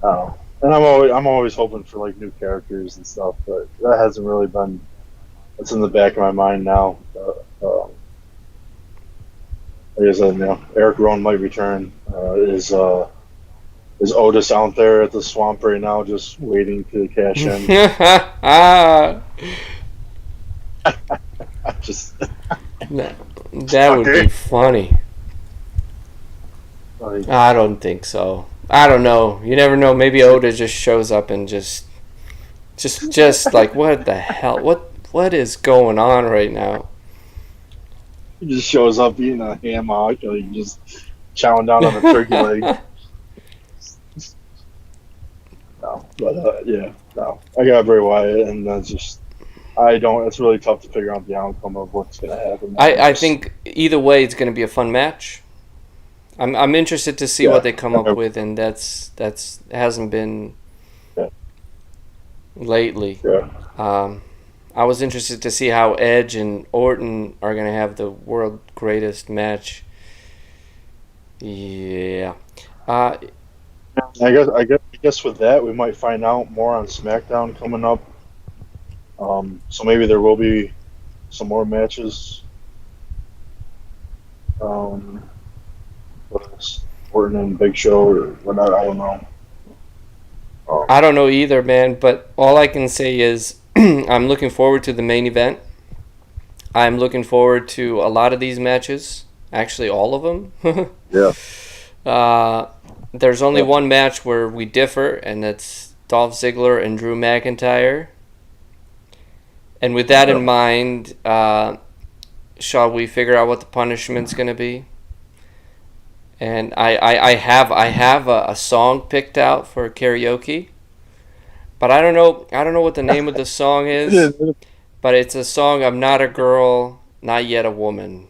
know. And I'm always hoping for like new characters and stuff, but that hasn't really been. It's in the back of my mind now. Like I said, Eric Rowan might return. Is Otis out there at the swamp right now, just waiting to cash in? Just that would be funny. I don't think so. I don't know. You never know. Maybe Otis just shows up and just like, what the hell? What is going on right now? He just shows up eating a ham hock, like just chowing down on a turkey leg. No, but yeah, no. I got Bray Wyatt, and that's just I don't. It's really tough to figure out the outcome of what's gonna happen. I think either way, it's going to be a fun match. I'm interested to see what Yeah, they come up with, and that's hasn't been yeah, lately. yeah. I was interested to see how Edge and Orton are going to have the world greatest match. Yeah. Uh, I guess with that, we might find out more on SmackDown coming up. So maybe there will be some more matches. With Orton and Big Show or whatnot. I don't know. I don't know either, man, but all I can say is I'm looking forward to the main event. I'm looking forward to a lot of these matches. Actually, all of them. Yeah. There's only one match where we differ, and that's Dolph Ziggler and Drew McIntyre. And with that in mind, shall we figure out what the punishment's going to be? And I have a song picked out for karaoke, but I don't know what the name of the song is. But it's a song. I'm not a girl, not yet a woman.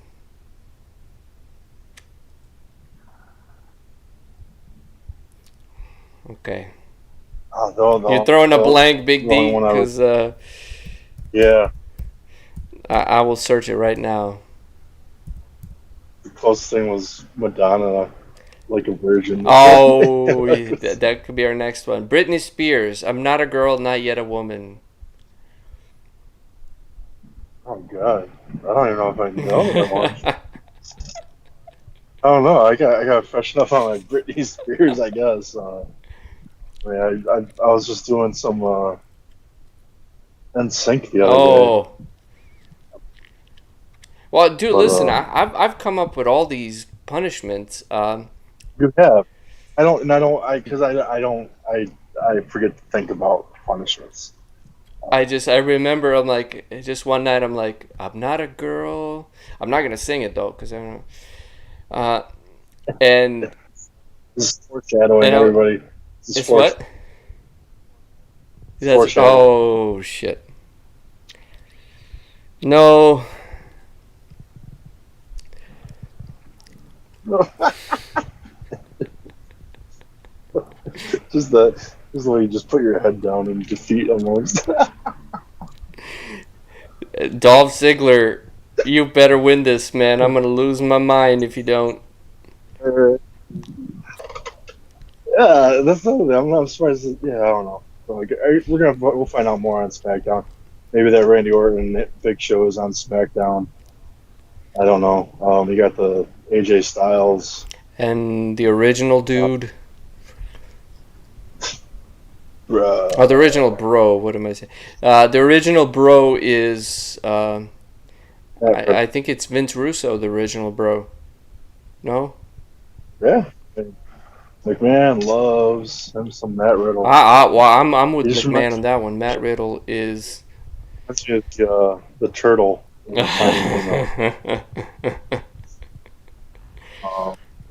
Okay. You're throwing a blank, Big D, because yeah, I will search it right now. the closest thing was Madonna, like a virgin. Oh, that could be our next one. Britney Spears. I'm not a girl, not yet a woman. Oh God, I don't even know if I know that one. I don't know. I got freshen up on my Britney Spears, I guess. I was just doing some NSYNC the other day. Well, dude, listen. I've come up with all these punishments. You have. I forget to think about punishments. I remember. I'm like, just one night. I'm like, I'm not a girl. I'm not gonna sing it though, because I don't know. And This is foreshadowing, everybody. It's what? Oh shit! No. Just the way you just put your head down in defeat almost. Dolph Ziggler, you better win this, man. I'm gonna lose my mind if you don't. Yeah, that's something. I'm not surprised. Yeah, I don't know. We'll find out more on SmackDown. Maybe that Randy Orton Big Show is on SmackDown. I don't know. You got the AJ Styles and the original dude. The original bro. What am I saying? The original bro is. I think it's Vince Russo, the original bro. No. Yeah. McMahon loves him some Matt Riddle. Well, I'm with McMahon on that one. Matt Riddle is. That's just the turtle. And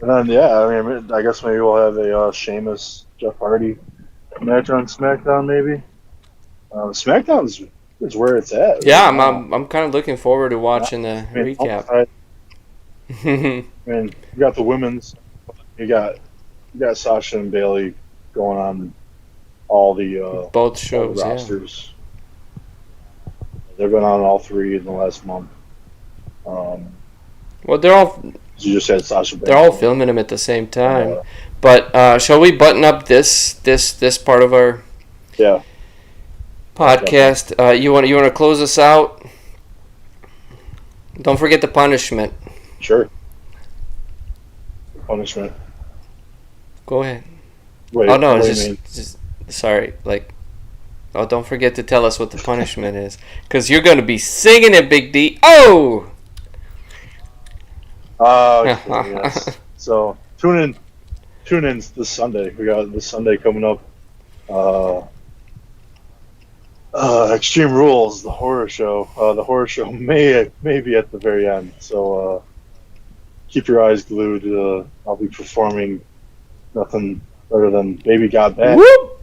then I guess maybe we'll have a Sheamus Jeff Hardy match on SmackDown. Maybe SmackDown is where it's at. Yeah, I'm kind of looking forward to watching the recap. I mean, you got the women's. You got Sasha and Bailey going on all the both shows, all the rosters. Yeah. They've been on all three in the last month. Well, they're all. You just had Sasha. They're all filming them at the same time. But shall we button up this part of our podcast? You want to close us out? Don't forget the punishment. Sure. Punishment. Go ahead. Wait, oh no, just sorry. Don't forget to tell us what the punishment is, because you're going to be singing it, Big D. Oh. Yes. So tune in this Sunday. We got this Sunday coming up. Extreme Rules, the horror show. The horror show may be at the very end. So keep your eyes glued. I'll be performing nothing better than Baby Got Back. Whoop!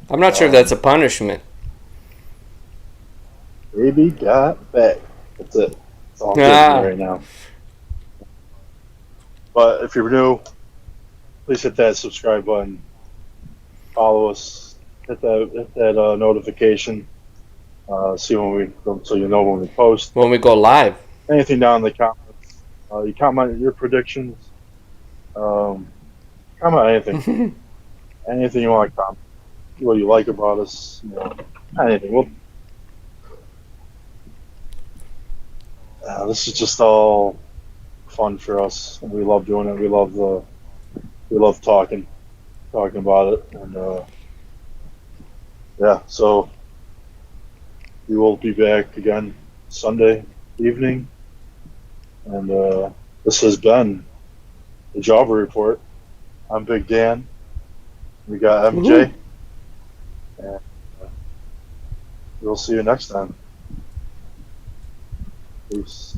I'm not sure if that's a punishment. Baby got back. That's it. That's all I'm giving you Ah, right now. But if you're new, please hit that subscribe button. Follow us. Hit that notification. See when we, so you know when we post. when we go live. Anything down in the comments. You comment your predictions. Um, comment anything. Anything you want to comment. What you like about us. Anything. This is just all fun for us, and we love doing it. We love talking about it, and yeah. So we will be back again Sunday evening, and this has been the Jawber Report. I'm Big Dan. We got Woohoo. MJ, and we'll see you next time. Peace.